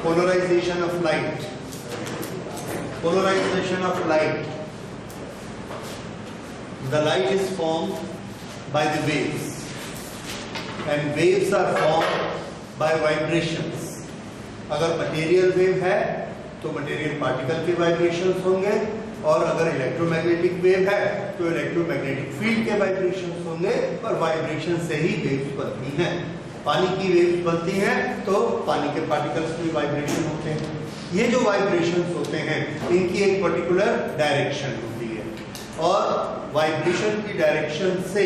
polarization of light. Polarization of light. The light is formed by the waves, and waves are formed by vibrations. अगर material wave है तो material particle के vibrations होंगे, और अगर electromagnetic wave है तो इलेक्ट्रोमैग्नेटिक फील्ड के वाइब्रेशंस होंगे, और वाइब्रेशन से ही वेव्स बनती हैं। पानी की वेव्स बनती हैं तो पानी के पार्टिकल्स में वाइब्रेशन होते हैं। ये जो वाइब्रेशंस होते हैं इनकी एक पर्टिकुलर डायरेक्शन होती है, और वाइब्रेशन की डायरेक्शन से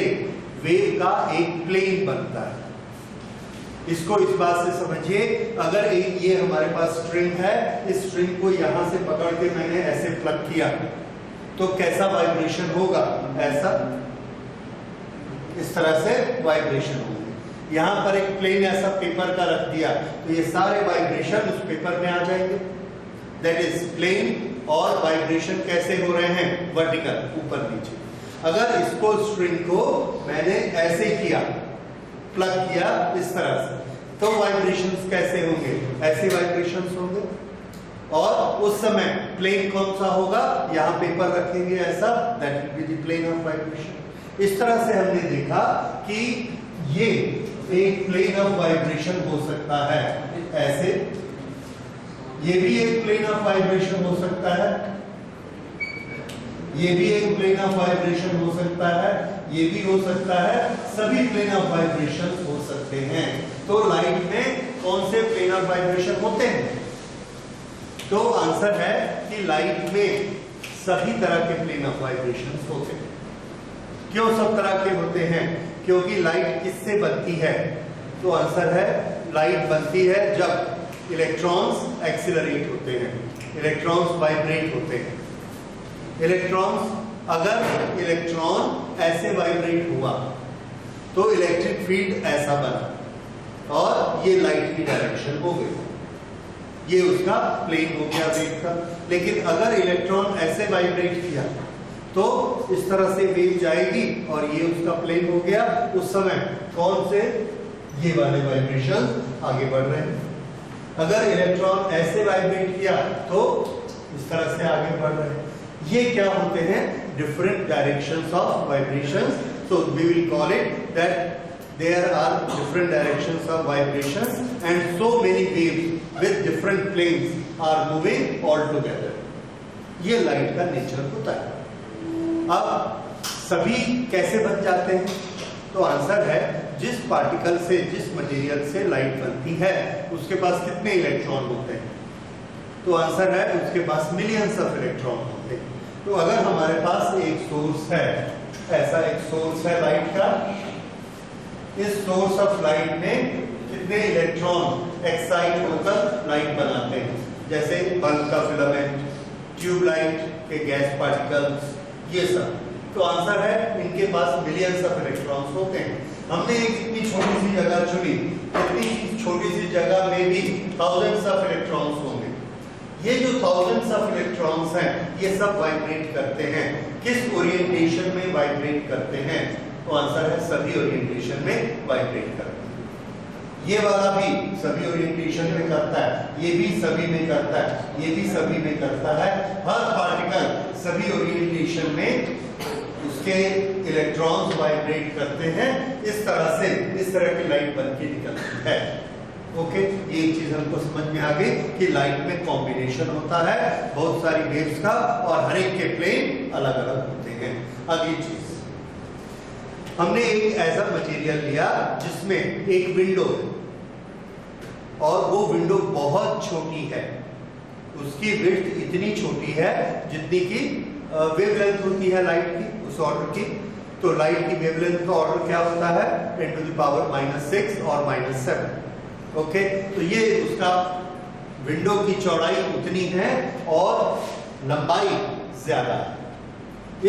वेव का एक प्लेन बनता है। इसको इस बात से समझिए, अगर ये हमारे पास स्ट्रिंग है, इस स्ट्रिंग को यहां से पकड़ के मैंने ऐसे प्लग किया तो कैसा वाइब्रेशन होगा? ऐसा, इस तरह से वाइब्रेशन होगी। यहां पर एक प्लेन ऐसा पेपर का रख दिया तो ये सारे वाइब्रेशन उस पेपर में आ जाएंगे, दैट इज प्लेन। और वाइब्रेशन कैसे हो रहे हैं? वर्टिकल, ऊपर नीचे। अगर इसको स्ट्रिंग को मैंने ऐसे किया, प्लग किया इस तरह से, तो वाइब्रेशंस कैसे होंगे? ऐसे वाइब्रेशंस होंगे। और उस समय प्लेन कौन सा होगा? यहाँ पेपर रखेंगे ऐसा, that will be the plane of vibration. इस तरह से हमने देखा कि ये एक प्लेन ऑफ वाइब्रेशन हो सकता है ऐसे, ये भी एक प्लेन ऑफ वाइब्रेशन हो सकता है, ये भी एक प्लेन ऑफ वाइब्रेशन हो सकता है, ये भी हो सकता है, सभी प्लेन ऑफ वाइब्रेशन हो सकते हैं। तो लाइट में कौन से प्लेन ऑफ वाइब्रेशन होते हैं? तो आंसर है कि लाइट में सभी तरह के प्लेन ऑफ वाइब्रेशन होते हैं। क्यों सब तरह के होते हैं? क्योंकि लाइट किससे बनती है? तो आंसर है लाइट बनती है जब इलेक्ट्रॉन्स एक्सीलरेट होते हैं, इलेक्ट्रॉन्स वाइब्रेट होते हैं। इलेक्ट्रॉन्स, अगर इलेक्ट्रॉन ऐसे वाइब्रेट हुआ तो इलेक्ट्रिक फील्ड ऐसा बना और ये लाइट की डायरेक्शन हो गई, ये उसका प्लेन हो गया वेव का। लेकिन अगर इलेक्ट्रॉन ऐसे वाइब्रेट किया तो इस तरह से वेव जाएगी और ये उसका प्लेन हो गया। उस समय कौन से? ये वाले वाइब्रेशन आगे बढ़ रहे हैं। अगर इलेक्ट्रॉन ऐसे वाइब्रेट किया तो इस तरह से आगे बढ़ रहे हैं। ये क्या होते हैं? Different directions of vibrations. So we will call it that there are different directions of vibrations and so many waves with different planes are moving all together. ये लाइट का नेचर होता है। अब सभी कैसे बन जाते हैं? तो आंसर है जिस पार्टिकल से, जिस मटेरियल से लाइट बनती है उसके पास कितने इलेक्ट्रॉन होते हैं? तो आंसर है उसके पास मिलियंस ऑफ इलेक्ट्रॉन होते हैं। तो अगर हमारे पास एक सोर्स है, ऐसा एक सोर्स है लाइट का, इस सोर्स ऑफ लाइट में कितने इलेक्ट्रॉन एक्साइट होकर लाइट बनाते हैं? जैसे बल्ब का फिलामेंट, ट्यूबलाइट के गैस पार्टिकल्स, ये सब। तो आंसर है इनके पास मिलियंस ऑफ इलेक्ट्रॉन्स होते हैं। हमने एक इतनी छोटी सी जगह चुनी, इतनी छोटी सी जगह में भी थाउजेंड्स ऑफ इलेक्ट्रॉन्स होंगे। ये जो थाउजेंड्स ऑफ इलेक्ट्रॉन्स हैं ये सब वाइब्रेट करते हैं। किस ओरिएंटेशन में वाइब्रेट करते हैं? तो आंसर है सभी ओरिएंटेशन में वाइब्रेट करते हैं। ये वाला भी सभी ओरिएंटेशन में करता है, ये भी सभी में करता है, ये भी सभी में करता है। हर पार्टिकल सभी ओरिएंटेशन में उसके इलेक्ट्रॉन्स वाइब्रेट करते हैं। इस तरह की लाइट बन के निकलती है। ओके, ये एक चीज हमको समझ में आ गई कि लाइट में कॉम्बिनेशन होता है बहुत सारी वेव्स का, और हर एक के प्लेन अलग अलग होते हैं। अगली चीज, हमने एक ऐसा मटेरियल लिया जिसमें एक विंडो है और वो विंडो बहुत छोटी है, उसकी विड्थ इतनी छोटी है जितनी की वेवलेंथ होती है लाइट की, उस ऑर्डर की। तो लाइट की वेवलेंथ का ऑर्डर क्या होता है? 10 to the power -6 और -7। ओके, तो ये उसका विंडो की चौड़ाई उतनी है और लंबाई ज्यादा है।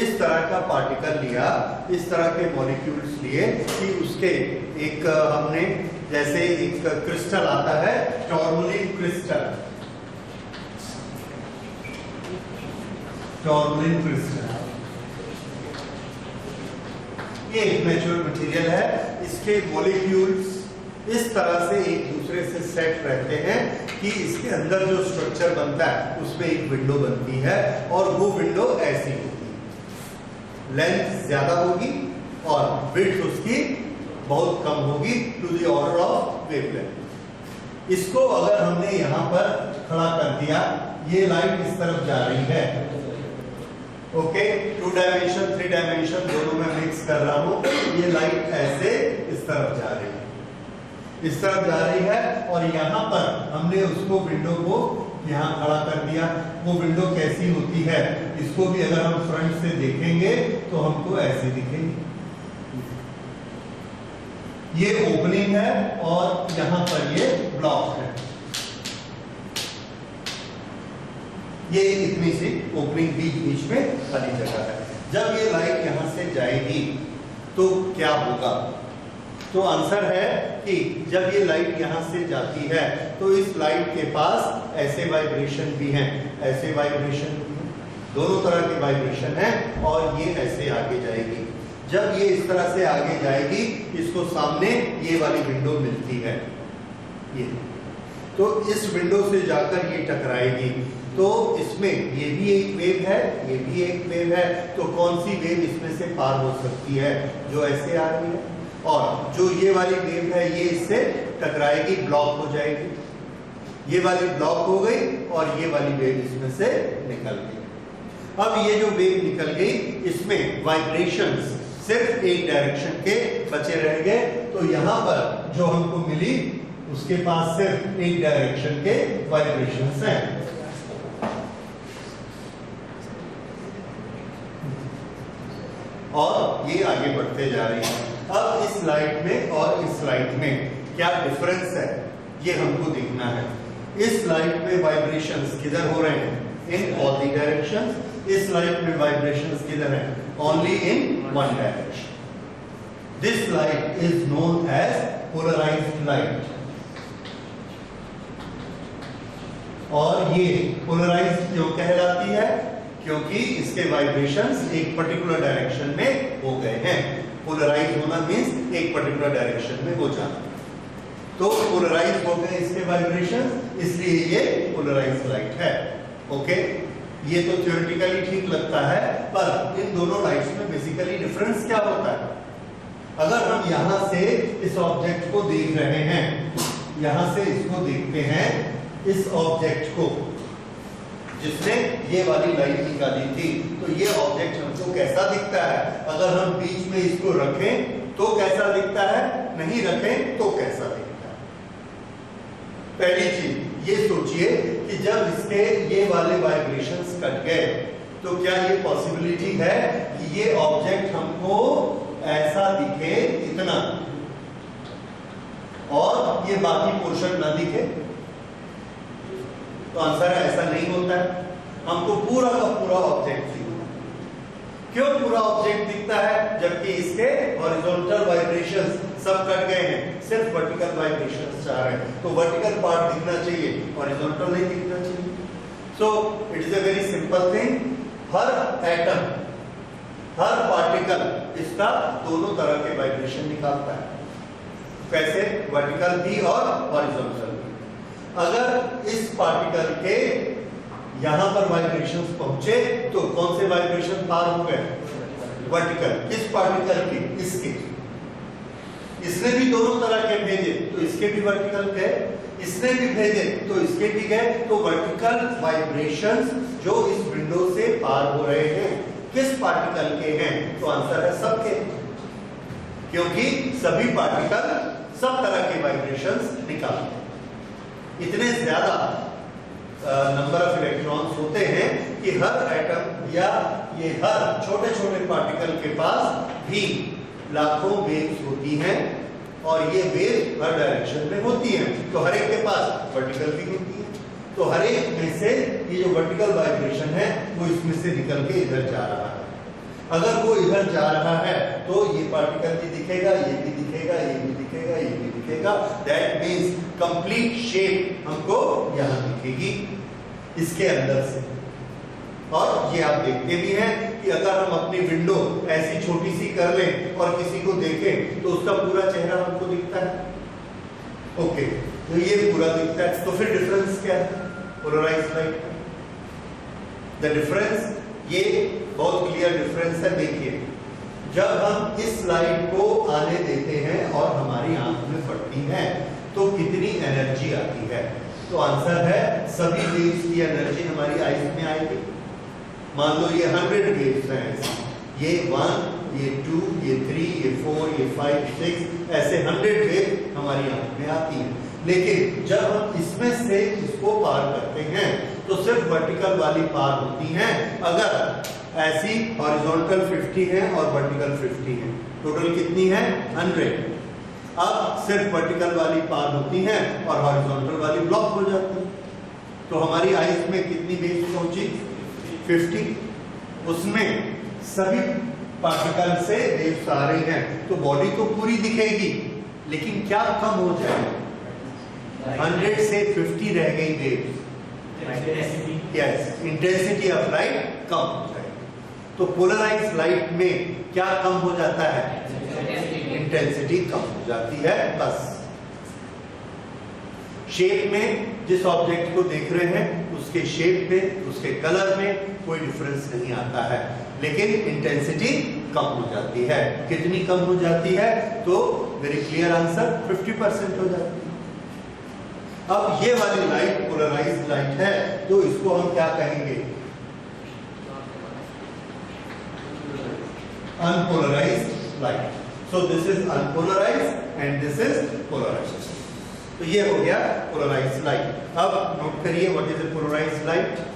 इस तरह का पार्टिकल लिया, इस तरह के मॉलिक्यूल्स लिए कि उसके एक हमने, जैसे एक क्रिस्टल आता है टॉर्मलिन क्रिस्टल, टॉर्मलिन क्रिस्टल, ये एक नेचुरल मटेरियल है। इसके मॉलिक्यूल्स इस तरह से एक दूसरे से सेट रहते हैं कि इसके अंदर जो स्ट्रक्चर बनता है उसमें एक विंडो बनती है और वो विंडो ऐसी होगी, लेंथ ज्यादा होगी और विड्थ उसकी बहुत कम होगी to the order of wavelength. इसको अगर हमने यहां पर खड़ा कर दिया, ये लाइट इस तरफ जा रही है, ओके, 2 डायमेंशन 3 डायमेंशन दोनों में मिक्स कर रहा हूं, ये लाइट ऐसे इस तरफ जा रही है, इस तरफ जा रही है और यहां पर हमने उसको विंडो को यहां खड़ा कर दिया। वो विंडो कैसी होती है, इसको भी अगर हम फ्रंट से देखेंगे तो हमको ऐसे दिखेगी, ये ओपनिंग है और यहां पर ये ब्लॉक है, ये इतनी सी ओपनिंग बीच में खाली जगह है। जब ये लाइट यहां से जाएगी तो क्या होगा, तो आंसर है कि जब ये लाइट यहां से जाती है तो इस लाइट के पास ऐसे वाइब्रेशन भी हैं, ऐसे वाइब्रेशन भी हैं, दोनों तरह के वाइब्रेशन हैं और ये ऐसे आगे जाएगी। जब ये इस तरह से आगे जाएगी, इसको सामने ये वाली विंडो मिलती है, ये तो इस विंडो से जाकर ये टकराएगी, तो इसमें ये भी एक वेव है, ये भी एक वेव है, तो कौन सी वेव इसमें से पार हो सकती है, जो ऐसे आ रही है, और जो ये वाली वेव है ये इससे टकराएगी, ब्लॉक हो जाएगी, ये वाली ब्लॉक हो गई और ये वाली वेव इसमें से निकल गई। अब ये जो वेव निकल गई, इसमें वाइब्रेशंस सिर्फ एक डायरेक्शन के बचे रह गए, तो यहां पर जो हमको मिली उसके पास सिर्फ एक डायरेक्शन के वाइब्रेशंस हैं। और ये आगे बढ़ते जा रही है। अब इस लाइट में और इस लाइट में क्या डिफरेंस है, ये हमको देखना है। इस लाइट में वाइब्रेशंस किधर हो रहे हैं, इन ऑल द डायरेक्शंस। इस लाइट में वाइब्रेशंस किधर हैं, only in one direction. This light is known as polarised light, और ये पोलराइज्ड क्यों कहलाती है, क्योंकि इसके वाइब्रेशंस एक पर्टिकुलर डायरेक्शन में हो गए हैं। पोलराइज होना मींस एक पर्टिकुलर डायरेक्शन में हो जाना, तो पोलराइज हो गए इसके वाइब्रेशंस, इसलिए ये पोलराइज्ड लाइट है। ओके, ये तो थ्योरेटिकली ठीक लगता है, पर इन दोनों लाइट्स में बेसिकली डिफरेंस क्या होता है। अगर हम यहां से इस ऑब्जेक्ट को देख रहे हैं, यहां से इसको देखते हैं, इस ऑब्जेक्ट को जिसने ये वाली लाइट निकाली थी, तो ये ऑब्जेक्ट हमको कैसा दिखता है। अगर हम बीच में इसको रखें तो कैसा दिखता है, नहीं रखें तो कैसा दिखता है। पहली चीज ये सोचिए कि जब इसके ये वाले वाइब्रेशंस कट गए, तो क्या ये पॉसिबिलिटी है कि ये ऑब्जेक्ट हमको ऐसा दिखे इतना, और ये बाकी पोर्शन ना दिखे, तो आंसर है ऐसा नहीं होता है। हमको पूरा का पूरा ऑब्जेक्ट दिखता है। क्यों पूरा ऑब्जेक्ट दिखता है, जबकि इसके हॉरिजॉन्टल वाइब्रेशंस सब कट गए हैं, सिर्फ वर्टिकल वाइब्रेशंस चाह रहे हैं, तो वर्टिकल पार्ट दिखना चाहिए, हॉरिजॉन्टल नहीं दिखना चाहिए। So it is a very simple thing, her atom, her particle इसका दोनों तरह के वाइब्रेशन निकालता है। कैसे, वर्टिकल भी और हॉरिजॉन्टल। अगर इस पार्टिकल के यहां पर वाइब्रेशंस पहुंचे, तो कौन से वाइब्रेशन पार हो गए, वर्टिकल। किस पार्टिकल के, इसके। इसने भी दोनों तरह के भेजे, तो इसके भी वर्टिकल गए, इसने भी भेजे तो इसके भी गए। तो वर्टिकल वाइब्रेशंस जो इस विंडो से पार हो रहे हैं, किस पार्टिकल के हैं, तो आंसर है सबके, क्योंकि सभी पार्टिकल सब तरह के वाइब्रेशंस निकालते हैं। इतने ज्यादा नंबर ऑफ इलेक्ट्रॉन्स होते हैं कि हर एटम या ये हर छोटे छोटे पार्टिकल के पास भी लाखों वेव्स होती हैं, और ये वेव हर डायरेक्शन में होती हैं, तो हर एक के पास वर्टिकल भी होती है। तो हर एक में से ये जो वर्टिकल वाइब्रेशन है वो इसमें से निकल के इधर जा रहा है। अगर वो इधर जा रहा है तो ये पार्टिकल भी दिखेगा, ये भी दिखेगा, ये भी दिखेगा, ये भी दिखेगा। दैट मीन्स कंप्लीट शेप हमको यहाँ दिखेगी इसके अंदर से। और ये आप देखते भी हैं कि अगर हम अपनी विंडो ऐसी छोटी सी कर लें और किसी को देखें, तो उसका पूरा चेहरा हमको दिखता है। ओके, तो ये पूरा दिखता है। तो फिर डिफरेंस क्या है पोलराइज्ड लाइट? द डिफरेंस, ये बहुत क्लियर डिफरेंस है। देखिए, जब हम इस लाइट को आने देते हैं और हमारी आंख में पड़ती है तो कितनी एनर्जी आती है? तो आंसर है सभी वेव्स की एनर्जी हमारी आईज में आएगी। मान लो ये 100 वेव्स हैं, ये 1, ये 2, ये 3, ये 4, ये 5, 6, ऐसे 100 वेव हमारी आंख में आती हैं। लेकिन जब हम इसमें से इसको पार करते हैं तो सिर्फ वर्टिकल वाली पार होती हैं। अगर ऐसी हॉरिजॉन्टल 50 है और वर्टिकल 50 है, टोटल कितनी है 100। अब सिर्फ वर्टिकल वाली पार होती हैं और हॉरिजॉन्टल वाली ब्लॉक हो जाती है। तो हमारी आईज में कितनी वेव्स पहुंची? 50। उसमें सभी पार्टिकल से वेव्स आ रही हैं, तो बॉडी तो पूरी दिखेगी, लेकिन क्या कम हो जाएगा? 100 से 50 रह गई waves. Yes, intensity of light कम हो जाएगी। तो पोलराइज्ड लाइट में क्या कम हो जाता है? इंटेंसिटी कम हो जाती है। बस शेप में जिस ऑब्जेक्ट को देख रहे हैं उसके शेप में, उसके कलर में कोई डिफरेंस नहीं आता है, लेकिन इंटेंसिटी कम हो जाती है। कितनी कम हो जाती है? तो वेरी क्लियर आंसर 50% हो जाती है। अब ये वाली लाइट पोलराइज्ड लाइट है, तो इसको हम क्या कहेंगे? Unpolarised light. So this is unpolarised and this is polarised. तो ये हो गया पोलराइज्ड लाइट। अब नोट करिए what is a polarised light.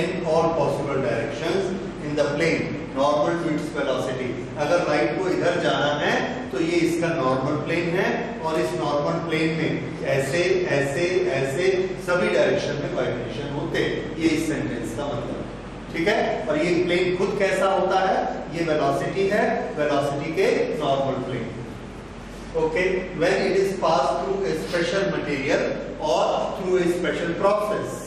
In all possible directions in the plane normal to its velocity। अगर लाइट को इधर जाना है तो ये इसका नॉर्मल प्लेन है, और इस नॉर्मल प्लेन में ऐसे ऐसे ऐसे सभी डायरेक्शन में वाइब्रेशन होते हैं। ये इस सेंटेंस का मतलब है, ठीक है। और ये प्लेन खुद कैसा होता है? ये वेलोसिटी है, वेलोसिटी के normal plane. Okay, when it is pass through a special material और through a special process,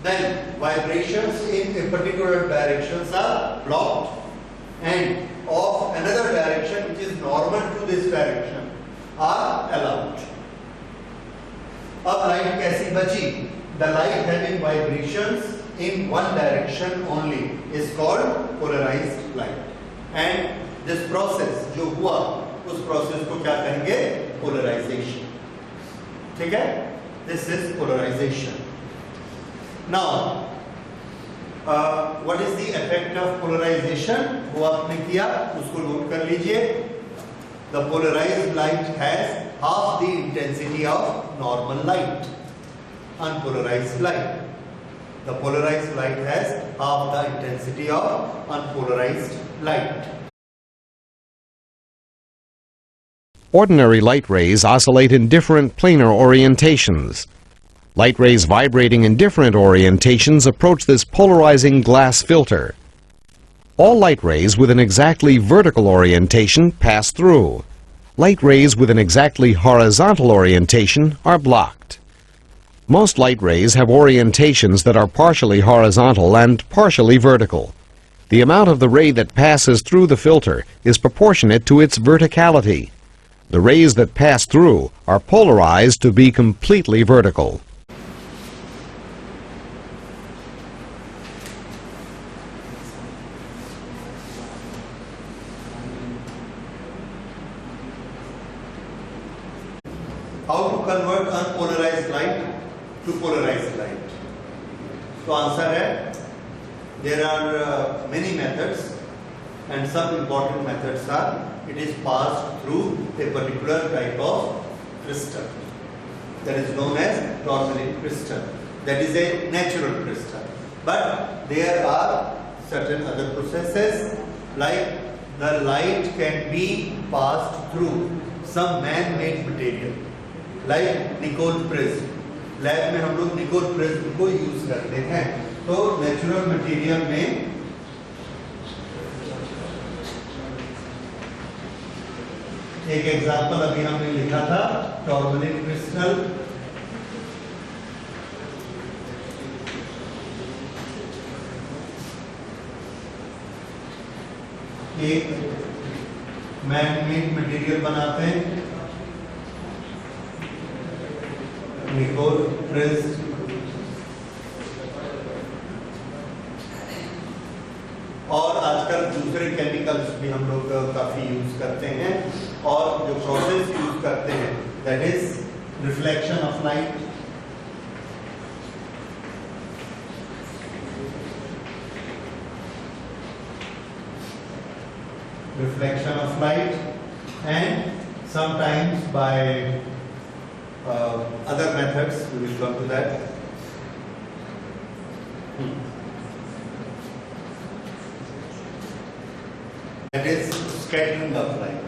then vibrations in a particular directions are blocked and of another direction which is normal to this direction are allowed। अब light कैसी बची? The light having vibrations in one direction only is called polarized light, and this process जो हुआ उस process को क्या कहेंगे? Polarisation. ठीक है, this is polarization। Now, what is the effect of polarization? वो आपने किया, उसको नोट कर लीजिए। The polarized light has half the intensity of normal light. Unpolarized light. The polarized light has half the intensity of unpolarized light. Ordinary light rays oscillate in different planar orientations. Light rays vibrating in different orientations approach this polarizing glass filter. All light rays with an exactly vertical orientation pass through. Light rays with an exactly horizontal orientation are blocked. Most light rays have orientations that are partially horizontal and partially vertical. The amount of the ray that passes through the filter is proportionate to its verticality. The rays that pass through are polarized to be completely vertical. How to convert unpolarized light to polarized light? So answer है, there are many methods, and some important methods are, it is passed through a particular type of crystal that is known as tourmaline crystal. That is a natural crystal. But there are certain other processes, like the light can be passed through some man-made material, like Nicol prism. Lab में हम लोग Nicol prism को use करते हैं। तो natural material में एक example अभी हमने लिखा था, टॉर्मलिन क्रिस्टल। एक मैन-मेड मटेरियल बनाते हैं, निकोल प्रिज्म, और आजकल दूसरे केमिकल्स भी हम लोग काफी यूज करते हैं, और जो प्रोसेस यूज करते हैं that is reflection of light, reflection of light, and sometimes by other methods, we will come to that. That is scattering of light.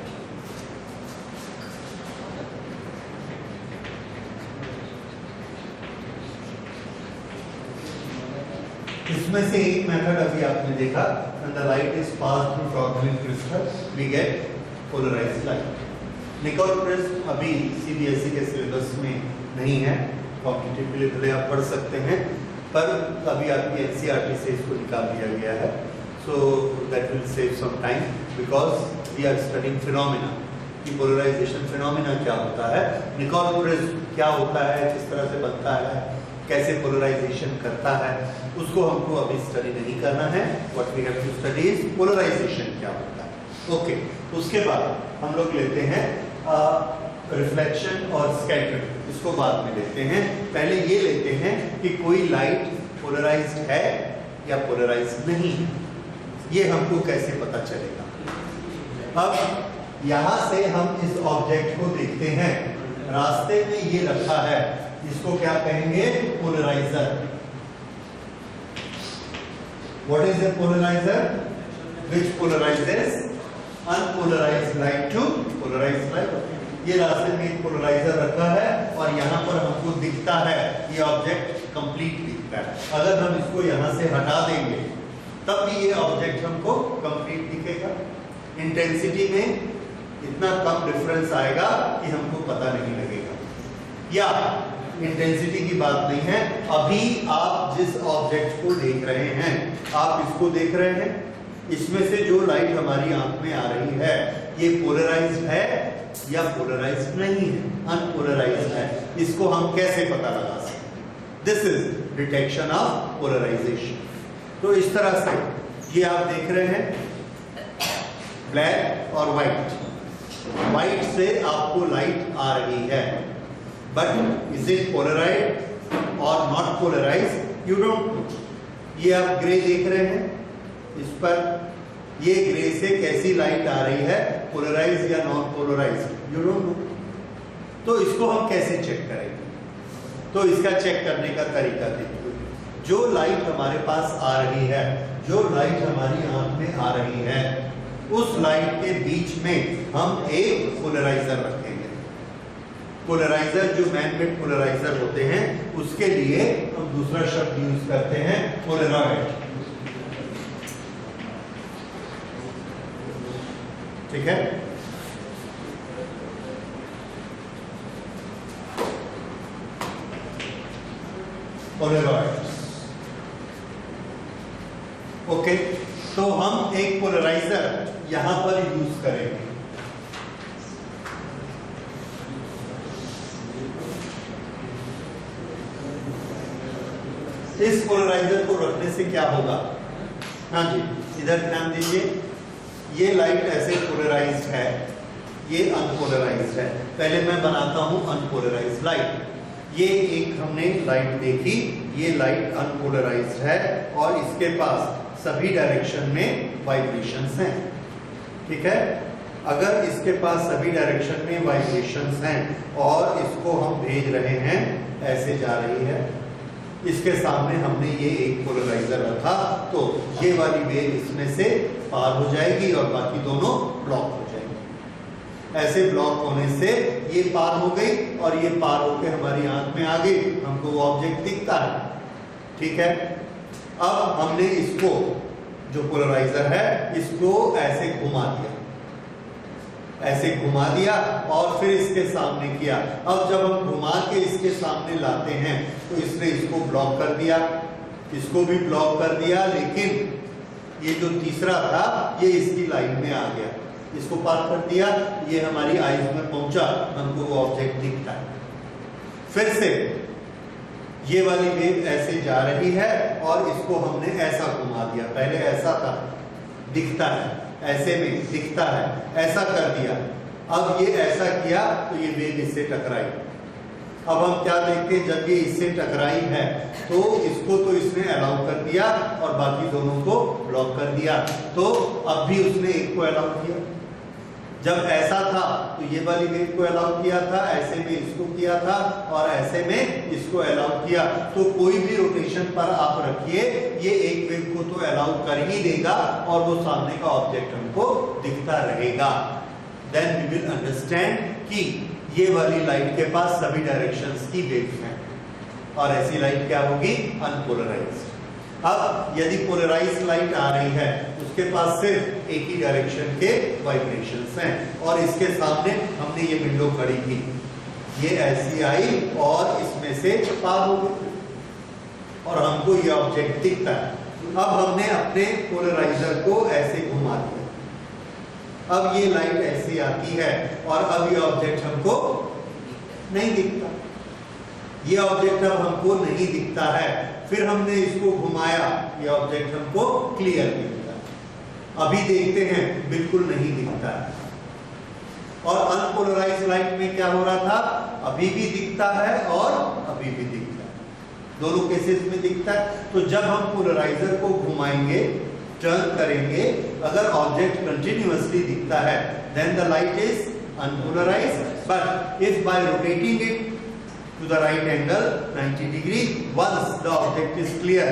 इसमें से एक मेथड अभी आपने देखा, when the light is passed through tourmaline crystal, we get polarized light. Nicol prism अभी CBSE के syllabus में नहीं है, कॉम्पिटिटिव के लिए भले आप पढ़ सकते हैं, पर अभी आपकी NCERT से इसको निकाल दिया गया है, so that will save some time because we are studying phenomena, कि पोलराइजेशन फिनोमिना क्या होता है, निकोल प्रिज्म क्या होता है, किस तरह से बनता है, कैसे पोलराइजेशन करता है, उसको हमको अभी स्टडी नहीं करना है. What we have to study is polarisation क्या होता है. ओके, उसके बाद हम लोग लेते हैं रिफ्लेक्शन और स्कैटरिंग, इसको बाद में लेते हैं. पहले ये लेते हैं कि कोई लाइट पोलराइज्ड है या पोलराइज्ड नहीं है, ये हमको कैसे पता चलेगा. अब यहां से हम इस ऑब्जेक्ट को देखते हैं, रास्ते में ये रखा है, इसको क्या कहेंगे, polariser. What is a polarizer? Which polarizes unpolarized light to polarized light. ये रास्ते में एक पोलराइजर रखा है और यहाँ पर हमको दिखता है, ये ऑब्जेक्ट कंप्लीट दिखता है. अगर हम इसको यहाँ से हटा देंगे तब भी ये ऑब्जेक्ट हमको कंप्लीट दिखेगा. इंटेंसिटी में इतना कम डिफरेंस आएगा कि हमको पता नहीं लगेगा. या इंटेंसिटी की बात नहीं है, अभी आप जिस ऑब्जेक्ट को देख रहे हैं, आप इसको देख रहे हैं, इसमें से जो लाइट हमारी आंख में आ रही है ये पोलराइज्ड है या पोलराइज्ड नहीं है, अनपोलराइज्ड है. इसको हम कैसे पता लगा सकते हैं? This is detection of polarisation. तो इस तरह से ये आप देख रहे हैं ब्लैक और व्हाइट. व्हाइट से आपको लाइट आ रही है, but is it polarized or not polarized? You don't know. ये आप ग्रे देख रहे हैं, इस पर ये ग्रे से कैसी लाइट आ रही है, पोलराइज या non polarise, you don't know. तो इसको हम कैसे चेक करेंगे? तो इसका चेक करने का तरीका देखिए. जो लाइट हमारे पास आ रही है, जो लाइट हमारी आंख में आ रही है, उस लाइट के बीच में हम एक पोलराइजर रखेंगे. पोलराइजर जो मैन-मेड पोलराइजर होते हैं, उसके लिए हम दूसरा शब्द यूज करते हैं, पोलरॉइड. ठीक है. पोलरॉइड. ओके, तो हम एक पोलराइजर यहां पर यूज करेंगे. इस पोलराइजर को रखने से क्या होगा? हाँ जी, इधर ध्यान दीजिए. ये लाइट ऐसे पोलराइज्ड है, ये अनपोलराइज्ड है. पहले मैं बनाता हूं अनपोलराइज्ड लाइट. ये एक हमने लाइट देखी, ये लाइट अनपोलराइज्ड है और इसके पास सभी डायरेक्शन में वाइब्रेशंस हैं. ठीक है. अगर इसके पास सभी डायरेक्शन में वाइब्रेशंस हैं और इसको हम भेज रहे हैं, ऐसे जा रही है, इसके सामने हमने ये एक पोलराइजर रखा, तो ये वाली वेव इसमें से पार हो जाएगी और बाकी दोनों ब्लॉक हो जाएंगे. ऐसे ब्लॉक होने से ये पार हो गई और ये पार होकर हमारी आंख में आ गई, हमको वो ऑब्जेक्ट दिखता है. ठीक है. अब हमने इसको, जो पोलराइजर है, इसको ऐसे घुमा दिया, ऐसे घुमा दिया और फिर इसके सामने किया. अब जब हम घुमा के इसके सामने लाते हैं तो इसने इसको ब्लॉक कर दिया, इसको भी ब्लॉक कर दिया, लेकिन ये जो तीसरा था ये इसकी लाइन में आ गया, इसको पार कर दिया, ये हमारी आईज में पहुंचा, हमको वो ऑब्जेक्ट दिखता है। फिर से ये वाली वेव ऐसे जा रही है और इसको हमने ऐसा घुमा दिया, पहले ऐसा था दिखता है, ऐसे में दिखता है, ऐसा कर दिया, अब ये ऐसा किया तो ये वेव इससे टकराई। अब हम क्या देखते हैं, जब ये इससे टकराई है तो इसको तो इसने अलाउ कर दिया और बाकी दोनों को ब्लॉक कर दिया, तो अब भी उसने एक को अलाउ किया। जब ऐसा था तो ये वाली वेव को अलाउ किया था, ऐसे में इसको किया था और ऐसे में इसको अलाउ किया। तो कोई भी रोटेशन पर आप रखिए, ये एक वेव को तो अलाउ कर ही देगा और वो सामने का ऑब्जेक्ट हमको दिखता रहेगा। देन वी विल अंडरस्टैंड कि ये वाली लाइट के पास सभी डायरेक्शंस की वेव्स हैं और ऐसी लाइट क्या होगी, अनपोलराइज्ड। अब यदि पोलराइज्ड लाइट आ रही है उसके पास सिर्फ एक ही डायरेक्शन के वाइब्रेशंस हैं और इसके सामने हमने ये विंडो खड़ी की, ये ऐसी आई और इसमें से पार हो गई और हमको ये ऑब्जेक्ट दिखता है। अब हमने अपने पोलराइजर को ऐसे घुमा दिया, अब ये लाइट ऐसी आती है और अब ये ऑब्जेक्ट हमको नहीं दिखता, ये ऑब्जेक्ट अब हमको नहीं दिखता है। फिर हमने इसको घुमाया, ये ऑब्जेक्ट हमको क्लियर दिखता है। अभी देखते हैं बिल्कुल नहीं दिखता है। और अनपोलराइज्ड लाइट में क्या हो रहा था, अभी भी दिखता है और अभी भी दिखता है, दोनों केसेस में दिखता है। तो जब हम पोलराइजर को घुमाएंगे, टर्न करेंगे, अगर ऑब्जेक्ट कंटिन्यूअसली दिखता है then the light is unpolarized, but if by rotating it to the right angle 90 degree, once the object is clear,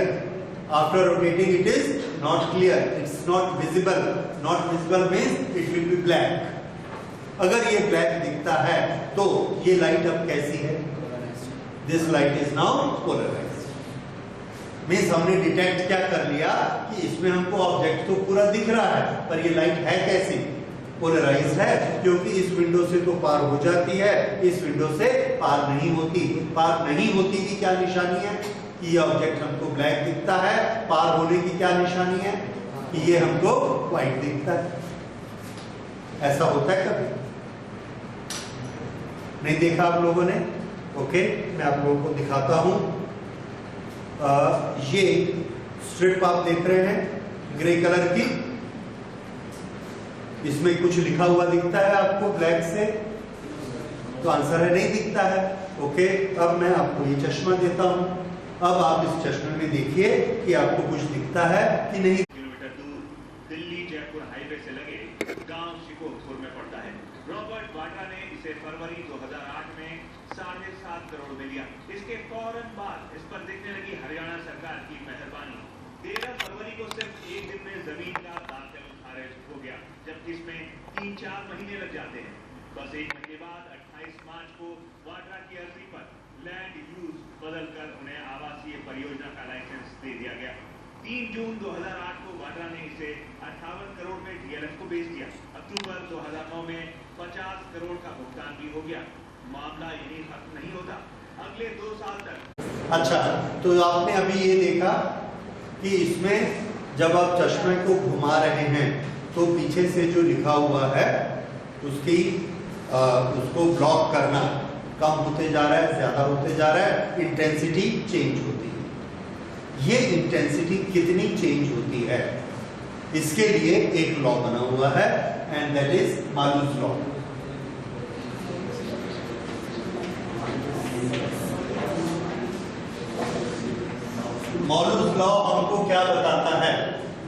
after rotating it is not clear, it's not visible. Not visible means it will be black। अगर ये black दिखता है तो ये light अब कैसी है, this light is now polarized। Means हमने डिटेक्ट क्या कर लिया कि इसमें हमको ऑब्जेक्ट तो पूरा दिख रहा है पर ये लाइट है कैसी, पोलराइज्ड है, क्योंकि इस विंडो से तो पार हो जाती है, इस विंडो से पार नहीं होती। पार नहीं होती की क्या निशानी है कि ये ऑब्जेक्ट हमको ब्लैक दिखता है, पार होने की क्या निशानी है कि ये हमको व्हाइट दिखता है। ऐसा होता है कभी नहीं देखा आप लोगों ने? ओके, मैं आप लोगों को दिखाता हूं। ये स्ट्रिप आप देख रहे हैं ग्रे कलर की, इसमें कुछ लिखा हुआ दिखता है आपको ब्लैक से, तो आंसर है नहीं दिखता है। ओके, अब मैं आपको ये चश्मा देता हूं, अब आप इस चश्मे में देखिए कि आपको कुछ दिखता है कि नहीं। किलोमीटर दूर दिल्ली जयपुर हाईवे से लगे गांव शिकोरपुर में पड़ता है। रॉबर्ट वाड्रा ने इसे फरवरी 2008 में 7.5 करोड़ में लिया। इसके फौरन बाद इस पर दिखने लगी हरियाणा सरकार की मेहरबानी। 13 फरवरी को सिर्फ एक दिन में जमीन का दाखिल खारिज हो गया, जबकि इसमें 3-4 महीने लग जाते हैं। बस एक महीने बाद 28 मार्च को वाड्रा की अर्जी पर लैंड यूज बदलकर उन्हें आवासीय परियोजना का लाइसेंस दे दिया गया। 3 जून 2008 को वाड्रा ने इसे 58 करोड़ में डीएलएफ को बेच दिया। अक्टूबर 2009 में 50 करोड़ का भुगतान भी हो गया। मामला यही खत्म नहीं होता, अगले 2 साल तक। अच्छा, तो आपने अभी ये देखा कि इसमें जब आप चश्मे को घुमा रहे हैं तो पीछे से जो लिखा हुआ है उसको ब्लॉक करना कम होते जा रहा है, ज्यादा होते जा रहा है, इंटेंसिटी चेंज होती है। ये इंटेंसिटी कितनी चेंज होती है, इसके लिए एक लॉ बना हुआ है and that is Malus law. Malus law हमको क्या बताता है?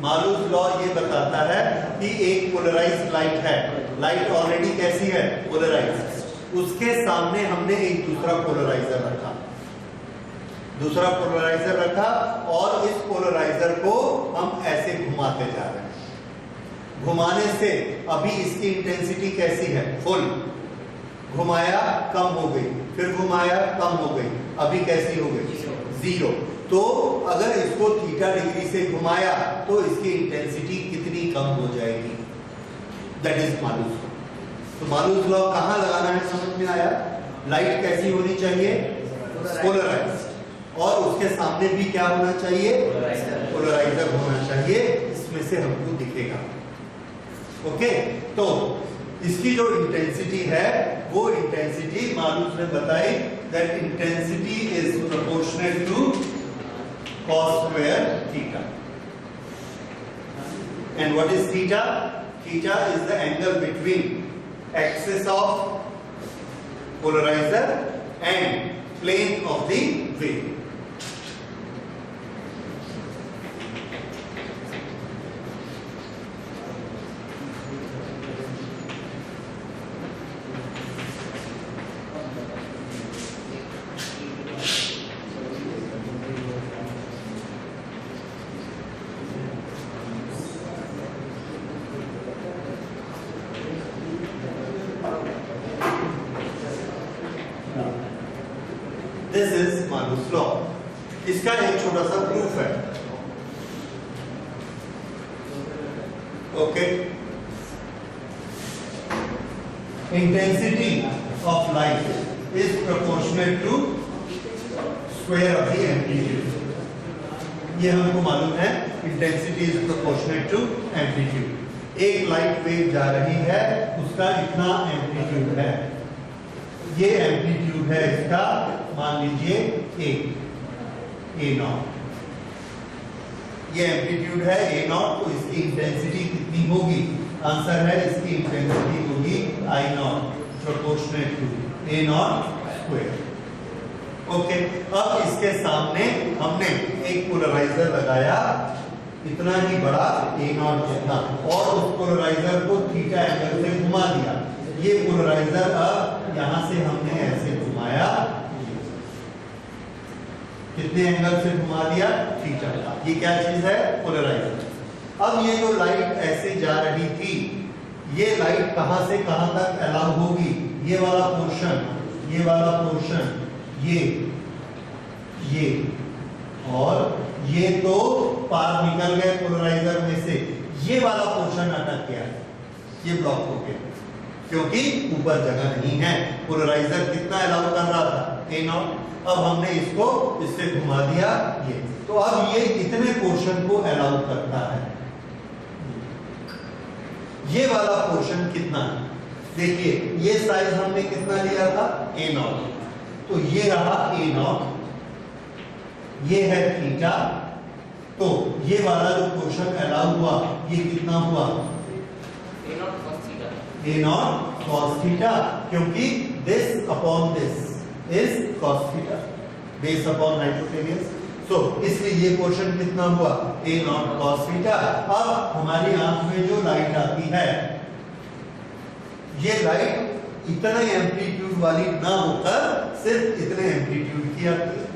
मालूज लॉ ये बताता है कि एक पोलराइज्ड लाइट है, लाइट ऑलरेडी कैसी है, पोलराइज्ड, उसके सामने हमने एक दूसरा पोलराइजर रखा, दूसरा पोलराइजर रखा और इस पोलराइजर को हम ऐसे घुमाते जा रहे हैं। घुमाने से अभी इसकी इंटेंसिटी कैसी है, फुल, घुमाया कम हो गई, फिर घुमाया कम हो गई, अभी कैसी हो गई, 0। तो अगर इसको थीटा डिग्री से घुमाया तो इसकी इंटेंसिटी कितनी कम हो जाएगी, दैट इज मालूज लॉ। तो मालूज लॉ कहां लगाना है समझ में आया? लाइट कैसी होनी चाहिए, पोलराइज्ड, और उसके सामने भी क्या होना चाहिए, पोलराइजर होना चाहिए। उसमें से हमको दिखेगा। ओके, तो इसकी जो इंटेंसिटी है वो इंटेंसिटी मालूस ने बताई that intensity is proportional to cos square theta. And what is theta? Theta is the angle between axis of polarizer and plane of the wave. This is Malus law. इसका एक छोटा सा proof है। Okay, intensity of light is proportional to square of the amplitude. ये हमको मालूम है, intensity is proportional to amplitude. एक लाइट वेव जा रही है, उसका इतना एम्पलीट्यूड है, ये एम्पलीट्यूड है इसका, मान लीजिए ए नॉट, ये एम्पलीट्यूड है ए नॉट, तो इसकी इंटेंसिटी कितनी होगी? आंसर है इसकी इंटेंसिटी होगी I naught proportional to A naught square. Okay, अब इसके सामने हमने एक पोलराइजर लगाया इतना ही बड़ा ए नॉट जितना, और उस पोलराइजर को थीटा एंगल से घुमा दिया। ये पोलराइजर अब यहां से हमने ऐसे घुमाया, कितने एंगल से घुमा दिया? थीटा। ये क्या चीज है? पोलराइजर। अब ये जो लाइट ऐसे जा रही थी, ये लाइट कहां से कहां तक अलाउ होगी? ये वाला पोर्शन, ये वाला पोर्शन, ये और ये तो पार निकल गए पोलराइजर में से, ये वाला पोर्शन अटक गया, ये ब्लॉक हो गया, क्योंकि ऊपर जगह नहीं है। पोलराइजर कितना अलाउ कर रहा था? ए नॉट। अब हमने इसको इससे घुमा दिया ये, तो अब ये कितने पोर्शन को अलाउ करता है? ये वाला पोर्शन कितना है? देखिए, ये साइज हमने कितना लिया था? ए नॉट। तो ये रहा ए नॉट, ये है थीटा, तो ये वाला जो पोर्शन अलाउ हुआ, ये कितना हुआ? ए नॉट cos थीटा, क्योंकि this upon this is cos theta, base upon hypotenuse. So इसलिए ये पोर्शन कितना हुआ? A naught cos theta. अब हमारी आंख में जो लाइट आती है, ये लाइट इतने एम्पलीट्यूड वाली ना होकर सिर्फ इतने एम्पलीट्यूड की आती है।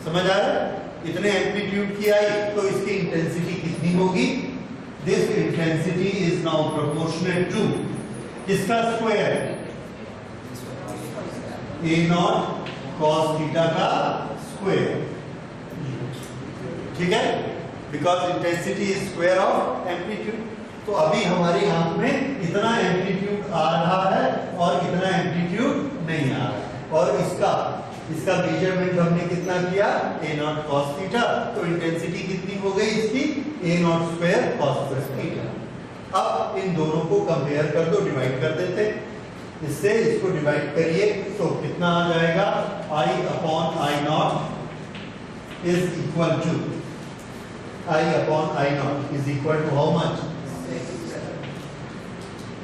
समझ आ रहा है? इतने एम्पलीट्यूड की आई तो इसकी इंटेंसिटी कितनी होगी? This intensity is now proportional to किसका square? A naught cos theta का स्क्वायर। ठीक है, because intensity is square of amplitude. तो अभी हमारी आंख में इतना एम्पलीट्यूड आ रहा है और इतना एम्पलीट्यूड नहीं आ रहा है, और इसका मेजरमेंट हमने कितना किया? A naught cos theta. तो इंटेंसिटी कितनी हो गई इसकी? A naught square cos square theta. अब इन दोनों को कंपेयर कर दो, डिवाइड कर देते, इससे इसको डिवाइड करिए, तो कितना आ जाएगा? I upon I naught is equal to I upon I naught is equal to how much?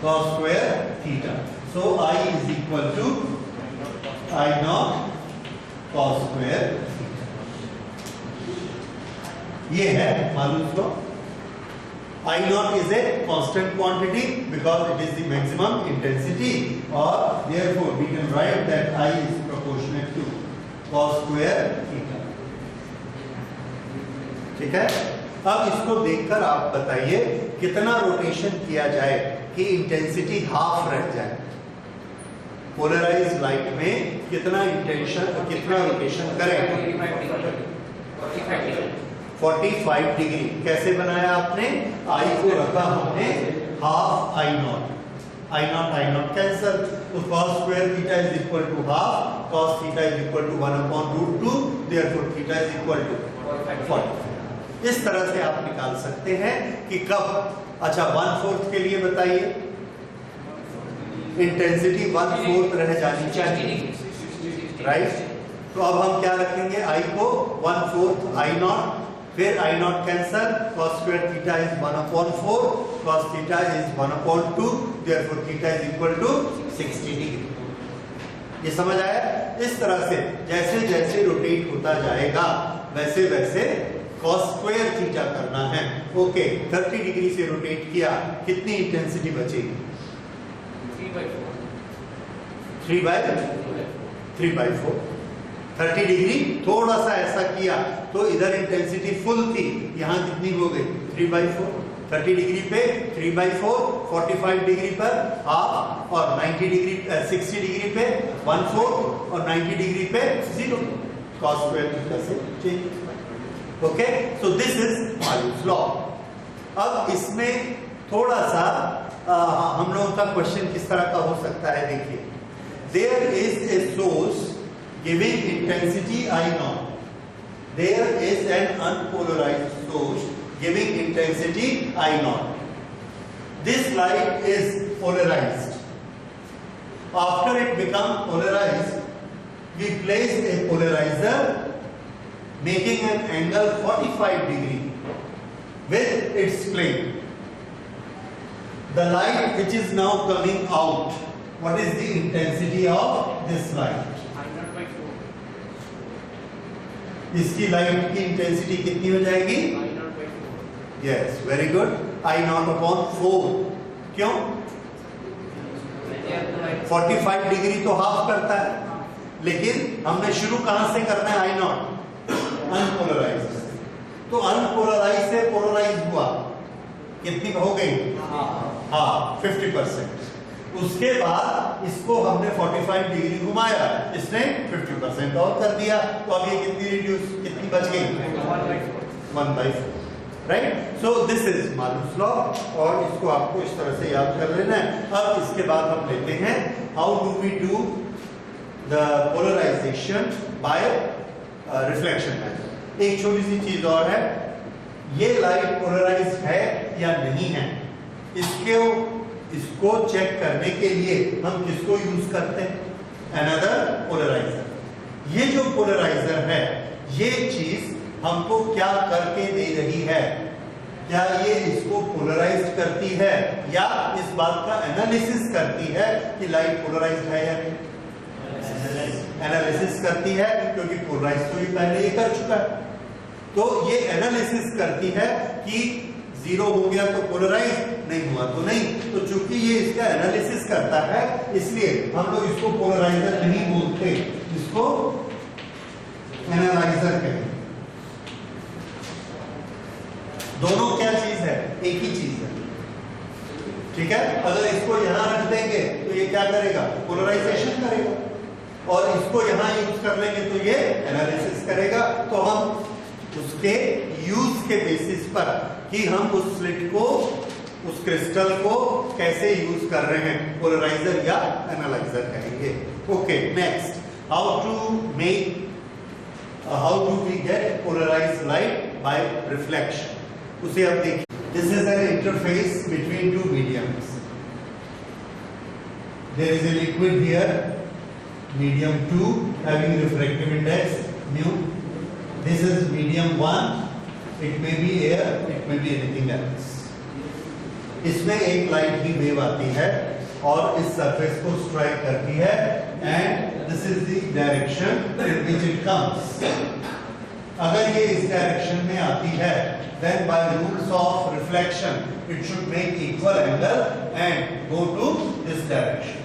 cos square theta. So I is equal to I naught cos square theta. ये है Malus law. I naught is a constant quantity because it is the maximum intensity, or therefore we can write that I is proportionate to cos square theta. ठीक है, अब इसको देखकर आप बताइए कितना रोटेशन किया जाए कि इंटेंसिटी हाफ रह जाए। पोलराइज्ड लाइट में कितना रोटेशन करें? 45 डिग्री। कैसे बनाया आपने? आई को रखा हमने हाफ आई नॉट कैंसल, तो cos square theta is equal to half cos theta is equal to 1/√2, therefore theta is equal to 45। इस तरह से आप निकाल सकते हैं कि कब, अच्छा 1/4 के लिए बताइए, इंटेंसिटी 1/4 रह जानी चाहिए, राइट। तो अब हम क्या रखेंगे, I को 1/4 I0, फिर I0 cancel, cos square theta is 1/4, cos theta is 1/2, therefore theta is equal to 60 degree. ये समझ आया? इस तरह से जैसे जैसे रोटेट होता जाएगा वैसे वैसे cos square theta करना है। ओके, 30 डिग्री से रोटेट किया, कितनी इंटेंसिटी बचेगी? 3/4। 30 डिग्री थोड़ा सा ऐसा किया तो इधर इंटेंसिटी फुल थी, यहाँ कितनी हो गई? 3/4। 30 डिग्री पे 3/4, 45 डिग्री पर हाफ, और 90 डिग्री 60 डिग्री पे 1/4, और 90 डिग्री पे 0। cos square theta से change. Okay, so this is मायूस लॉ। अब इसमें थोड़ा सा हम लोगों का क्वेश्चन किस तरह का हो सकता है, देखिए, there is a source giving intensity I0. There is an unpolarized source giving intensity I0. This light is polarized. After it becomes polarized, we place a polarizer making an angle 45 degree with its plane. The light which is now coming out, what is the intensity of this light? इसकी light की intensity कितनी हो जाएगी? Yes, very good, I0/4। क्यों? 45 degree तो half करता है, लेकिन हमने शुरू कहां से करना है? I0 अनपोलराइज से। तो अनपोलराइज से पोलराइज हुआ, कितनी हो गई? हाँ, 50%। उसके बाद इसको हमने 45 डिग्री घुमाया, इसने 50% और कर दिया, तो अब ये कितनी बच गई? 1/4, right. So this is Malus law, और इसको आपको इस तरह से याद कर लेना है। अब इसके बाद हम लेते हैं how do we do the polarization by reflection method. एक छोटी सी चीज और है, ये लाइट पोलराइज है या नहीं है, इसको चेक करने के लिए हम किसको यूज करते हैं? Another polarizer. ये जो पोलराइजर है, ये चीज हमको क्या करके दे रही है? क्या ये इसको पोलराइज करती है, या इस बात का एनालिसिस करती है कि लाइट पोलराइज है या नहीं? एनालिसिस करती है, क्योंकि पोलराइज तो ये पहले ही कर चुका है। तो ये एनालिसिस करती है कि 0 हो गया तो पोलराइज, नहीं हुआ तो नहीं। तो चूंकि ये इसका एनालिसिस करता है, इसलिए हम लोग इसको पोलराइजर नहीं बोलते, इसको एनालाइजर कहते हैं। दोनों क्या चीज है? एक ही चीज है, ठीक है। अगर इसको यहां रख देंगे तो ये क्या करेगा? पोलराइजेशन करेगा, और इसको यहां यूज कर लेंगे तो ये एनालिसिस करेगा। तो हम उसके यूज के बेसिस पर कि हम उस स्लिट को, उस क्रिस्टल को कैसे यूज कर रहे हैं, पोलराइजर या एनालाइजर कहेंगे। Okay, next, how do we get polarized light by reflection. उसे अब देखिए, this is an interface between two mediums. There is a liquid here, medium 2 having refractive index mu. This is medium 1. It may be air, it may be anything else. इसमें एक light की wave आती है और इस surface को strike करती है, and this is the direction in which it comes. अगर ये इस डायरेक्शन में आती है, then by rules of reflection it should make equal angle and go to this direction.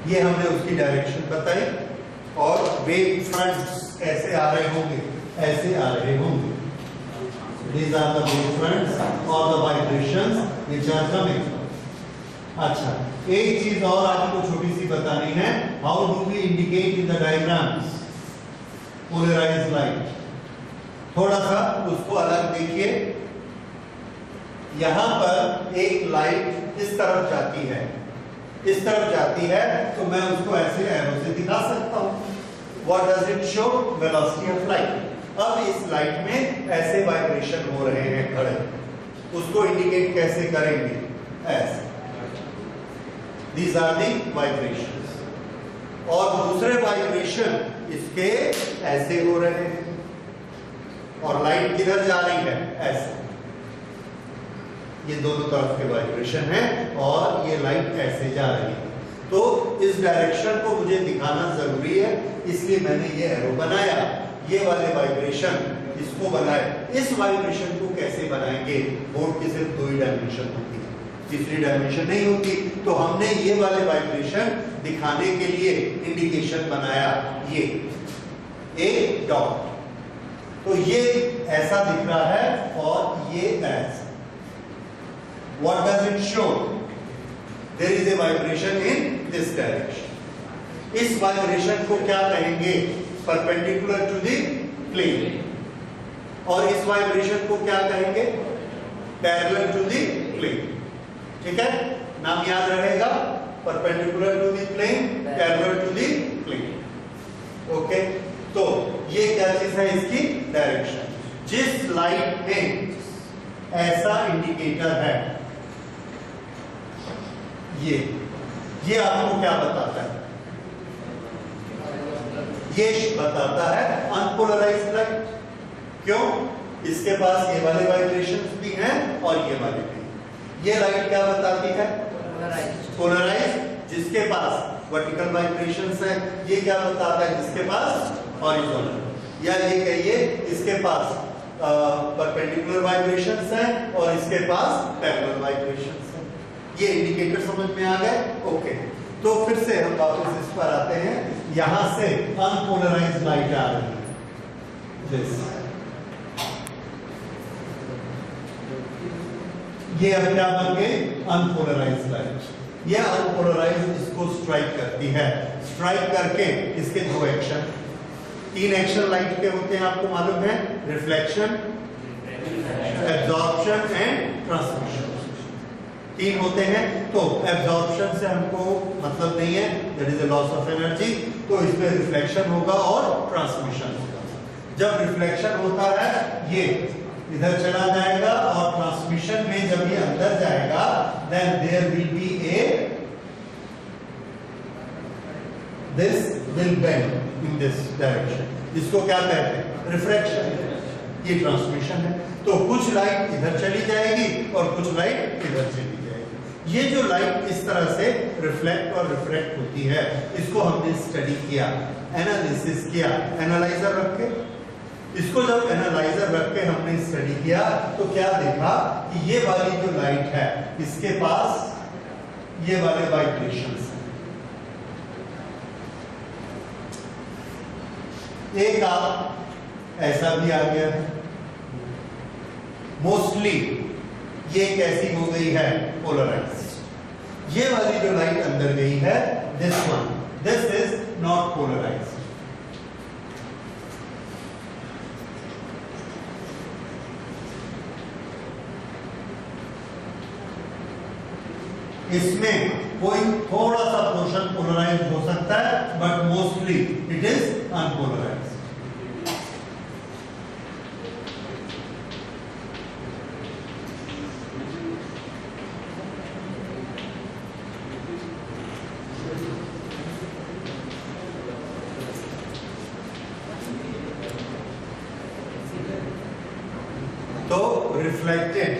ये हमने उसकी डायरेक्शन बताई, और वेव फ्रंट्स कैसे आ रहे होंगे? ऐसे आ रहे होंगे। These are the wave fronts or the vibrations which are coming. अच्छा, एक चीज और आपको छोटी सी बतानी है, how do we indicate in the diagrams polarized light. थोड़ा सा उसको अलग देखिए। यहां पर एक लाइट इस तरफ जाती है, इस तरफ जाती है तो मैं उसको ऐसे एरो से दिखा सकता हूं। What does it show? Velocity of light. अब इस लाइट में ऐसे वाइब्रेशन हो रहे हैं खड़े, उसको इंडिकेट कैसे करेंगे? ऐसे। These are the vibrations। और दूसरे वाइब्रेशन इसके ऐसे हो रहे हैं और लाइट किधर जा रही है? ऐसे। ये दोनों तरफ के वाइब्रेशन है और ये लाइट ऐसे जा रही है। तो इस डायरेक्शन को मुझे दिखाना जरूरी है, इसलिए मैंने ये एरो बनाया। ये वाले वाइब्रेशन इसको बनाए। इस वाइब्रेशन को कैसे बनाएंगे? बोर्ड की सिर्फ 2 ही डायमेंशन होती है, तीसरी डायमेंशन नहीं होती। तो हमने ये वाले वाइब्रेशन दिखाने के लिए इंडिकेशन बनाया, ये एक डॉट। तो ये ऐसा दिख रहा है और ये ऐसा। What does it show? There is a vibration in this direction। इस वाइब्रेशन को क्या कहेंगे? Perpendicular to the plane. और इस वाइब्रेशन को क्या कहेंगे? Parallel to the plane. ठीक है, नाम याद रहेगा, perpendicular to the plane, parallel to the plane. Okay, तो ये क्या चीज है? इसकी डायरेक्शन। जिस लाइट में ऐसा इंडिकेटर है, ये आपको क्या बताता है? ये बताता है अनपोलराइज्ड लाइट। क्यों? इसके पास ये वाले वाइब्रेशंस भी हैं और ये वाले भी। ये लाइट क्या बताती है? पोलराइज्ड। जिसके पास वर्टिकल वाइब्रेशंस है, ये क्या बताता है? जिसके पास हॉरिजॉन्टल। या ये कहिए इसके पास परपेंडिकुलर वाइब्रेशंस हैं और इसके पास पैरेलल वाइब्रेशंस हैं। ये इंडिकेटर समझ में आ गए? ओके, तो फिर से हम वापस इस पर आते हैं। यहां से अनपोलराइज्ड लाइट आ रही है, ये अब क्या बन गई? Unpolarised light. ये अनपोलराइज्ड इसको स्ट्राइक करती है। स्ट्राइक करके इसके 2 एक्शन, 3 एक्शन लाइट के होते हैं, आपको मालूम है? Reflection, absorption and transmission. 3 होते हैं। तो एब्जॉर्प्शन से हमको मतलब नहीं है, that is a loss of energy. तो इसमें रिफ्लेक्शन होगा और ट्रांसमिशन होगा। जब रिफ्लेक्शन होता है ये इधर चला जाएगा और ट्रांसमिशन में जब ये अंदर जाएगा, then there will be a this will bend in this direction. इसको क्या कहते हैं? रिफ्रैक्शन। ये ट्रांसमिशन है। तो कुछ लाइट इधर चली जाएगी और कुछ लाइट इधर चली जाएगी। ये जो लाइट इस तरह से रिफ्लेक्ट और रिफ्रैक्ट होती है, इसको हमने स्टडी किया, एनालिसिस किया, एनालाइजर रख के। इसको जब एनालाइजर रख के हमने स्टडी किया तो क्या देखा कि ये वाली जो लाइट है, इसके पास ये वाले वाइब्रेशंस हैं। एक आप ऐसा भी आ गया है। मोस्टली ये कैसी हो गई है? पोलराइज्ड। ये वाली जो लाइट अंदर गई है, this one, this is not polarized. इसमें कोई थोड़ा सा पोर्शन पोलराइज हो सकता है, but mostly it is unpolarized. तो reflected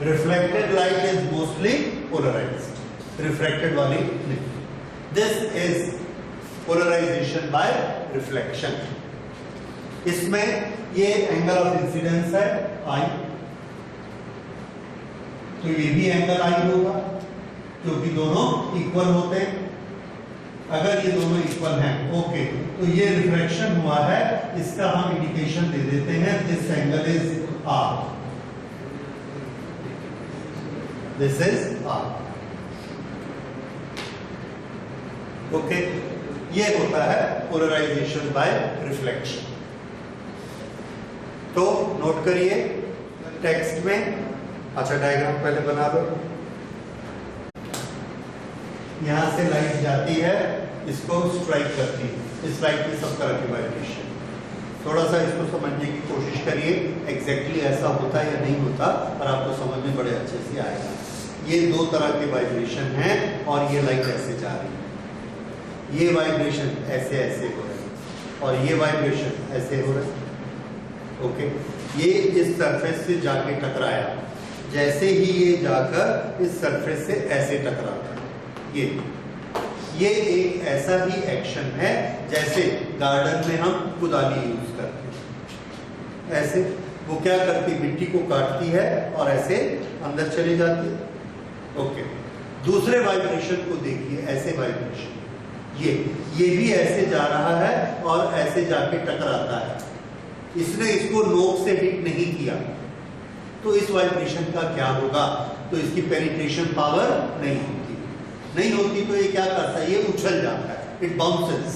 reflected light is mostly polarized, refracted wali nahi. This is polarization by reflection. इसमें ये एंगल ऑफ इंसिडेंस है I, तो ये भी एंगल I होगा क्योंकि दोनों इक्वल होते हैं। अगर ये दोनों इक्वल हैं, ओके, तो ये रिफ्रैक्शन हुआ है, इसका हम इंडिकेशन दे देते हैं, this angle is R, this is R। Okay, ये होता है पोलराइजेशन बाय रिफ्लेक्शन। तो नोट करिए, टेक्स्ट में, अच्छा डायग्राम पहले बना दो। यहां से लाइट जाती है, इसको स्ट्राइक करती है, इस लाइट में सब तरह की वाइब्रेशन। थोड़ा सा इसको समझने की कोशिश करिए, एग्जैक्टली ऐसा होता है या नहीं होता, पर आपको समझ में बड़े अच्छे से आएगा। ये दो तरह के वाइब्रेशन हैं और ये लाइट ऐसे जा रही है। ये वाइब्रेशन ऐसे ऐसे हो रहे हैं और ये वाइब्रेशन ऐसे हो रहे हैं। ओके, ये इस सरफेस से जाके टकराया, जैसे ही ये जाकर इस सरफेस से ऐसे टकराता है। ये एक ऐसा ही एक्शन है जैसे गार्डन में हम कुदाली यूज करते हैं। ऐसे वो क्या करती, मिट्टी को काटती है और ऐसे अंदर चली जाती है। ओके, दूसरे वाइब्रेशन को देखिए, ऐसे वाइब्रेशन, ये भी ऐसे जा रहा है और ऐसे जाके टकराता है। इसने इसको नोक से हिट नहीं किया, तो इस वाइब्रेशन का क्या होगा? तो इसकी पेनिट्रेशन पावर नहीं होती तो ये क्या करता है? ये उछल जाता है, इट बाउंसेस।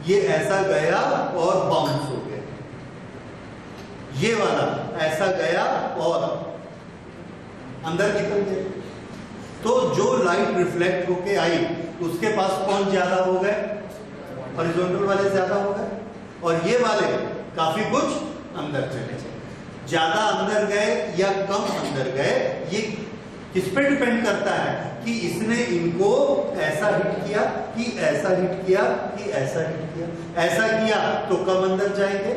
ये ऐसा गया और बाउंस हो गया, ये वाला ऐसा गया और अंदर निकल गया। तो जो लाइट रिफ्लेक्ट होके आई उसके पास कौन ज्यादा हो गए? हॉरिजॉन्टल वाले ज्यादा हो गए, और ये वाले काफी कुछ अंदर चले गए। ज्यादा अंदर गए या कम अंदर गए, ये किस पे डिपेंड करता है कि इसने इनको ऐसा हिट किया कि ऐसा हिट किया कि ऐसा हिट किया। ऐसा किया तो कम अंदर जाएंगे,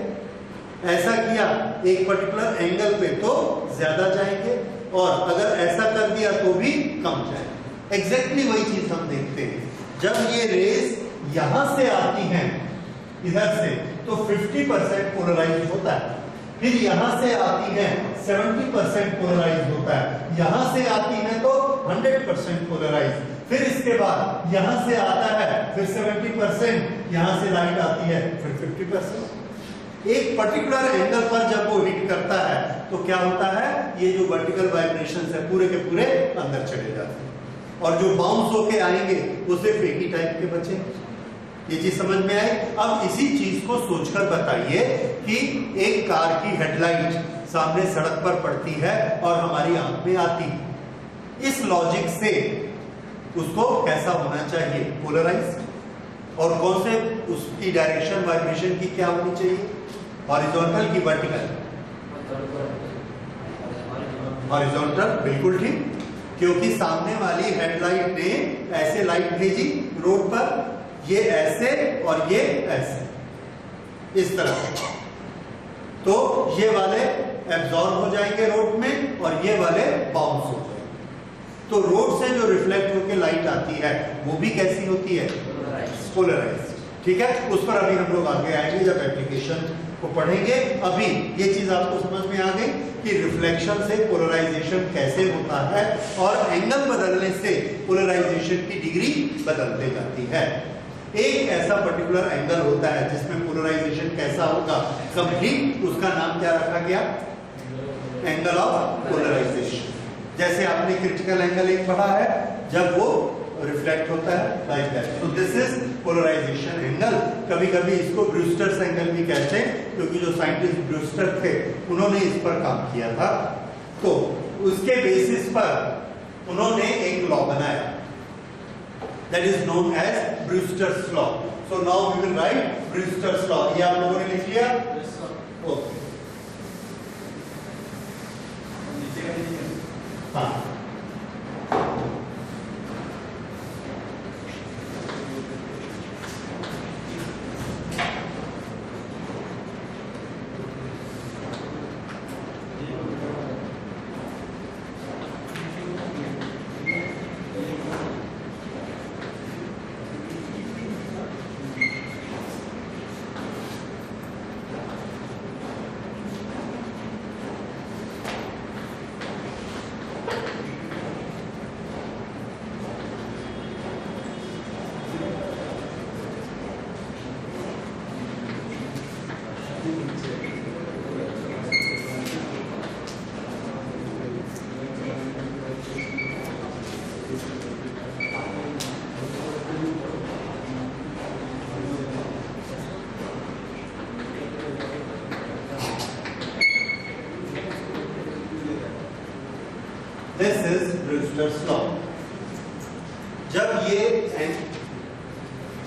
ऐसा किया एक पर्टिकुलर एंगल पे तो ज्यादा जाएंगे, और अगर ऐसा कर दिया तो भी कम जाएंगे। एग्जैक्टली वही चीज हम देखते हैं। जब ये रेस यहां से आती हैं इधर से तो 50% पोलराइज होता है, फिर यहां से आती है 70% पोलराइज होता है, यहां से आती है तो 100% पोलराइज, फिर इसके बाद यहां से आता है फिर 70%, यहां से लाइट आती है फिर 50%। एक पर्टिकुलर एंगल पर जब वो हिट करता है तो क्या होता है? ये जो वर्टिकल वाइब्रेशंस है पूरे के पूरे अंदर चले जाते हैं, और जो बाउंस होके आएंगे वो सिर्फ एक ही टाइप के बचे। ये चीज समझ में आई? अब इसी चीज को सोचकर बताइए कि एक कार की हेडलाइट सामने सड़क पर पड़ती है और हमारी आंख में आती है, इस लॉजिक से उसको कैसा होना चाहिए? पोलराइज। और कौन से उसकी डायरेक्शन वाइब्रेशन की क्या होनी चाहिए? हॉरिजॉन्टल की वर्टिकल? हॉरिजॉन्टल, बिल्कुल ठीक, क्योंकि सामने वाली हेडलाइट ने ऐसे लाइट भेजी रोड पर, ये ऐसे और ये ऐसे, इस तरह, तो ये वाले एब्जॉर्ब हो जाएंगे रोड में और ये वाले बाउंस हो जाएंगे। तो रोड से जो रिफ्लेक्ट होकर लाइट आती है वो भी कैसी होती है? पोलराइज्ड। ठीक है, उस पर अभी हम लोग आगे आएंगे जब एप्लीकेशन को पढ़ेंगे। अभी ये चीज आपको समझ में आ गई कि रिफ्लेक्शन से पोलराइजेशन कैसे होता है और एंगल बदलने से पोलराइजेशन की डिग्री बदलते जाती है। एक ऐसा पर्टिकुलर एंगल होता है जिसमें पोलराइजेशन कैसा होगा, कंप्लीट, उसका नाम क्या रखा गया? Angle of polarization. जैसे आपने क्रिटिकल एंगल एक पढ़ा है, जब वो रिफ्लेक्ट होता है लाइक दैट, तो दिस इज पोलराइजेशन एंगल। कभी कभी इसको ब्रूस्टर्स एंगल भी कहते हैं, क्योंकि जो साइंटिस्ट ब्रूस्टर थे उन्होंने इस पर काम किया था, तो उसके बेसिस पर उन्होंने एक लॉ बनाया, that is known as Brewster's law. So now we will write Brewster's law. ये आप लोगों ने लिख लिया? Yes sir. Okay. हाँ, दिस इज ब्रूस्टर्स लॉ। जब ये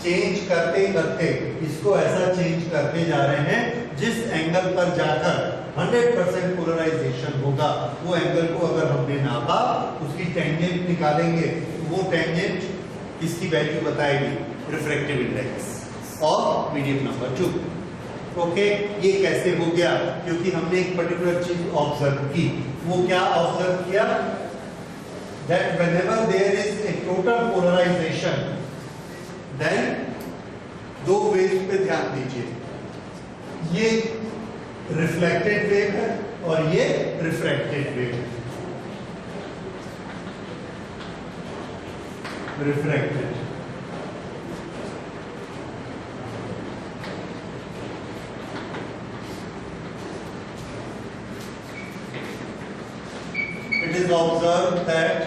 चेंज करते करते इसको ऐसा चेंज करते जा रहे हैं जिस एंगल पर जाकर 100% पोलराइजेशन होगा, वो एंगल को अगर हमने नापा उसकी टेंजेंट निकालेंगे, वो टेंजेंट इसकी वैल्यू बताएगी रिफ्रैक्टिव इंडेक्स और मीडियम नंबर 2। ओके, ये कैसे हो गया? क्योंकि हमने एक पर्टिकुलर चीज ऑब्जर्व की। वो क्या ऑब्जर्व किया? That whenever there is a total polarization, then दो वेव पे ध्यान दीजिए, ये रिफ्लेक्टेड वेव है और ये रिफ्रैक्टेड वेव है। Refracted it is observed that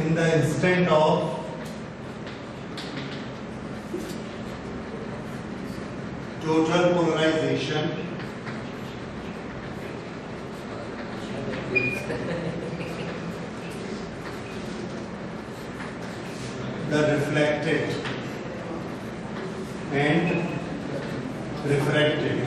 in the instant of total polarization, the reflected and refracted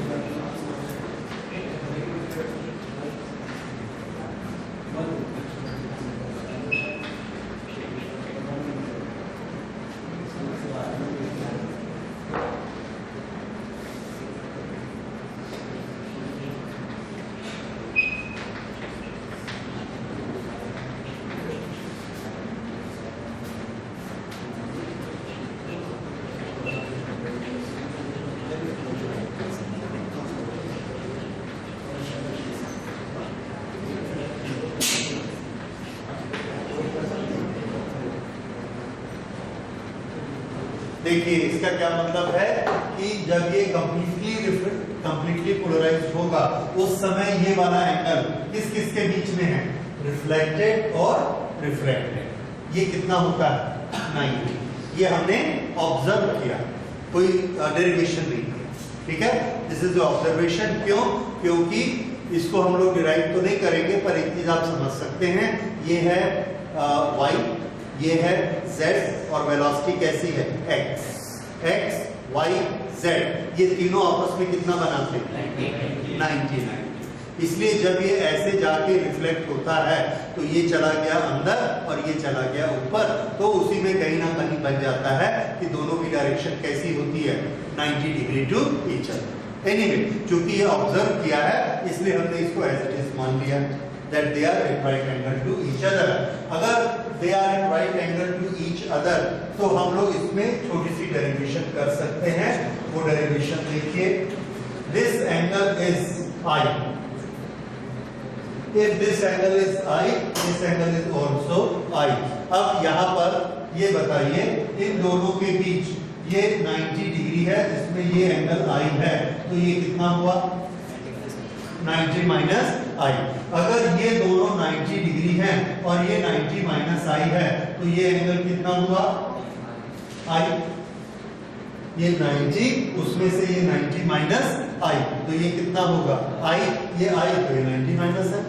देखिए, इसका क्या मतलब है कि जब ये कंप्लीटली पोलराइज्ड होगा उस समय ये वाला एंगल किस किस के बीच में है? रिफ्लेक्टेड और रिफ्रैक्टेड। ये कितना होता है? 90। ये हमने ऑब्जर्व किया, कोई डेरिवेशन नहीं किया। ठीक है, दिस इज द ऑब्जर्वेशन। क्यों? क्योंकि इसको हम लोग डिराइव तो नहीं करेंगे, पर एक चीज आप समझ सकते हैं, ये है y, ये है z और वेलोसिटी कैसी है? x, y, z। ये तीनों आपस में कितना बनाते हैं? 99। इसलिए जब ये ऐसे जाके रिफ्लेक्ट होता है तो ये चला गया अंदर और ये चला गया ऊपर, तो उसी में कहीं ना कहीं बन जाता है कि दोनों की डायरेक्शन कैसी होती है? 90 degree to each other. Anyway, क्योंकि ये ऑब्जर्व किया है इसलिए हमने इसको एज इट इज मान लिया that they are at right angle to each other। अगर they are at right angle to each other तो हम लोग इसमें छोटी सी डेरिवेशन कर सकते हैं। वो डेरिवेशन देखिए, this angle is I, if this angle is I, this angle is also I। अब यहाँ पर ये बताइए, इन दोनों के बीच ये 90 डिग्री है, जिसमें ये एंगल I है, तो ये कितना हुआ? 90 माइनस आई। अगर ये दोनों 90 डिग्री हैं और ये 90 माइनस आई है तो ये एंगल कितना हुआ? आई। ये 90, उसमें से ये 90 माइनस आई, तो ये कितना होगा? आई। ये आई तो ये 90 माइनस है।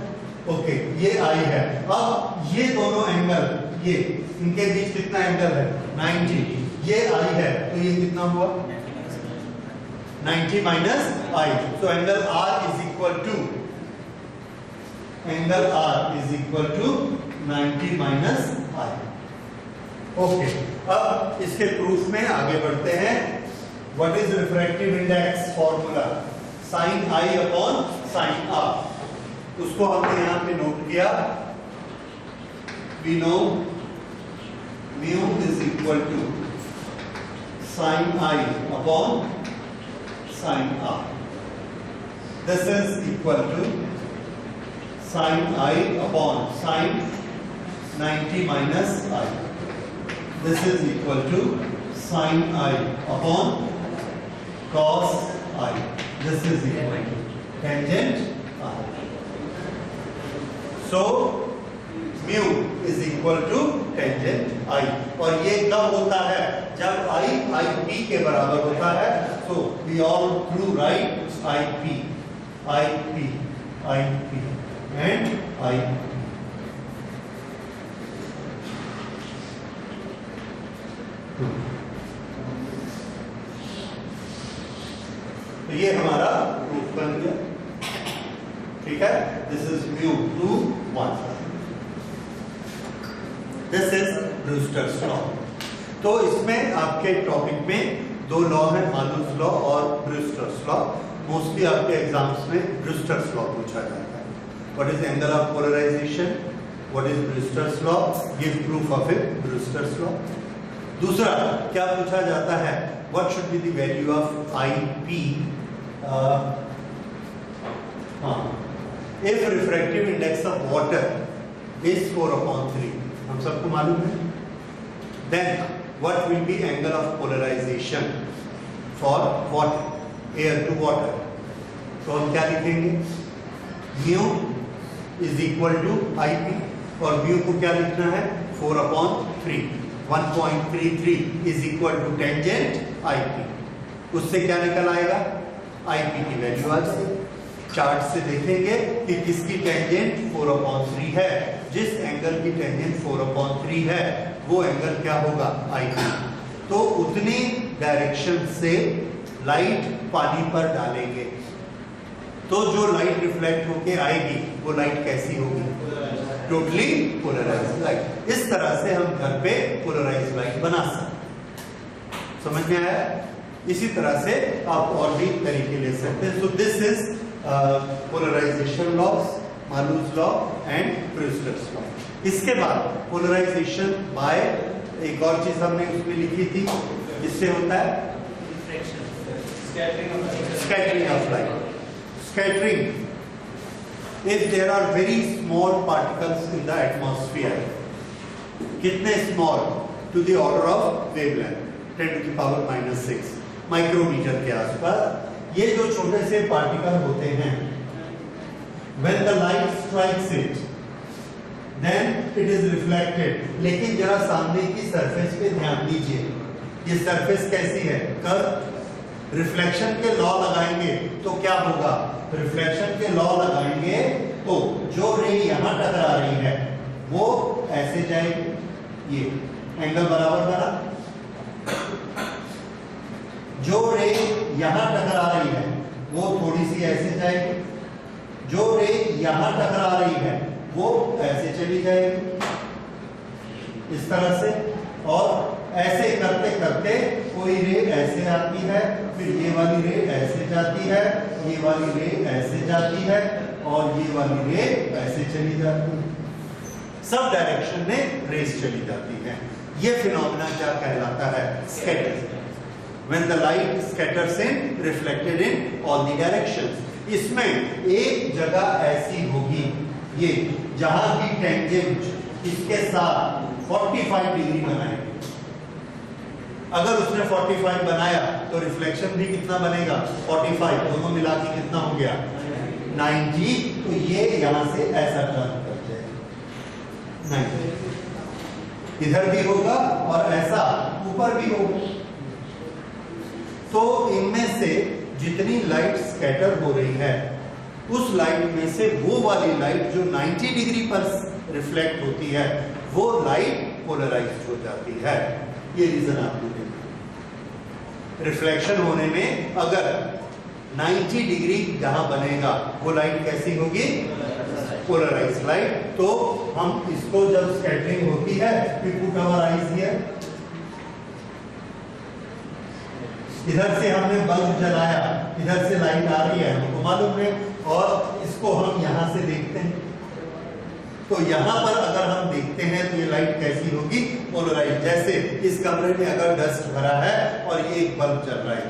ओके, ये आई है। अब ये दोनों एंगल, ये इनके बीच कितना एंगल है? 90। ये आई है तो ये कितना हुआ? 90 minus I, so angle R is equal to 90 minus I। Okay, अब इसके प्रूफ में आगे बढ़ते हैं। What is refractive index formula? Sine I upon sine R। उसको हमने यहाँ पे नोट किया। We know mu is equal to sine I upon sin R. This is equal to sin I upon sin 90 minus I. This is equal to sin I upon cos I. This is equal to tangent I. So mu is equal to tangent I. और ये कब होता है? जब I P के बराबर होता है। So we all through write I P and I. तो ये हमारा प्रूफ बन गया, ठीक है। This is mu 2 1। This is Brewster's law. तो इसमें आपके टॉपिक में दो लॉ है, मालूस लॉ और ब्रूस्टर्स लॉ। मोस्टली आपके एग्जाम्स में ब्रूस्टर्स लॉ पूछा जाता है। What is angle of polarization, what is Brewster's law, give proof of it, Brewster's law. दूसरा क्या पूछा जाता है, what should be the value of I P if refractive index of water is 4/3, हम सबको मालूम है। Then what will be angle of polarization for water, air to water. तो हम क्या लिखेंगे, mu is equal to I P, और mu को क्या लिखना है 4/3। 1.33 is equal to tangent I P. उससे क्या निकल आएगा, आई पी की वैल्यू आ जाएगी। चार्ट से देखेंगे कि किसकी टेंजेंट 4/3 है। जिस एंगल की टेंजेंट 4/3 है वो एंगल क्या होगा, आई पी। तो उतनी डायरेक्शन से लाइट पानी पर डालेंगे तो जो लाइट रिफ्लेक्ट होके आएगी वो लाइट कैसी होगी, टोटली पोलराइज्ड लाइट। इस तरह से हम घर पे पोलराइज्ड लाइट बना सकते। समझ में आया? इसी तरह से आप और भी तरीके ले सकते हैं। So this is polarization laws, Malus law and Brewster's law. इसके बाद पोलराइजेशन बाय एक और चीज हमने उसमें लिखी थी, जिससे होता है scattering of light. Scattering, if there are very small particles in the atmosphere, कितने small, to the order of wavelength 10⁻⁻⁶ micrometer के आसपास, ये जो छोटे से पार्टिकल होते हैं, when the light strikes it, then it is reflected। लेकिन जरा सामने की सरफेस पे ध्यान दीजिए, ये सरफेस कैसी है, कर्व। रिफ्लेक्शन के लॉ लगाएंगे तो क्या होगा, रिफ्लेक्शन के लॉ लगाएंगे तो जो रे यहां टकरा रही है वो ऐसे जाएगी, ये एंगल बराबर बना। जो रे यहां टकरा रही है वो थोड़ी सी ऐसे जाएगी, जो रे यहां टकरा रही है वो ऐसे चली जाएगी, इस तरह से। और ऐसे करते करते कोई रे ऐसे आती है, फिर ये वाली रे ऐसे जाती है, ये वाली रे ऐसे जाती है, और ये वाली रे ऐसे चली जाती है। सब डायरेक्शन में रेस चली जाती है। ये फिनोमेना क्या कहलाता है, scattering. When the light scatters in reflected in all the directions. इसमें एक जगह ऐसी होगी, ये जहां की टेंजेंट इसके साथ 45 डिग्री बनाएगी। अगर उसने 45 बनाया तो रिफ्लेक्शन भी कितना बनेगा, 45, दोनों मिला के कितना हो गया 90। तो ये यहां से ऐसा टर्न कर जाएगा 90, इधर भी होगा और ऐसा ऊपर भी होगा। तो इनमें से जितनी लाइट स्कैटर हो रही है उस लाइट में से वो वाली लाइट जो 90 डिग्री पर रिफ्लेक्ट होती है वो लाइट पोलराइज्ड हो जाती है। ये रीजन आपको देखना, रिफ्लेक्शन होने में अगर 90 डिग्री जहां बनेगा वो लाइट कैसी होगी, पोलराइज्ड लाइट। तो हम इसको जब स्कैटरिंग होती है, we put our eyes here, इधर से हमने बल्ब जलाया, इधर से लाइट आ रही है हमको मालूम है, और इसको हम यहां से देखते हैं। तो यहां पर अगर हम देखते हैं तो ये लाइट कैसी होगी, पोलराइज्ड। जैसे इस कमरे में अगर डस्ट भरा है और ये एक बल्ब चल रहा है,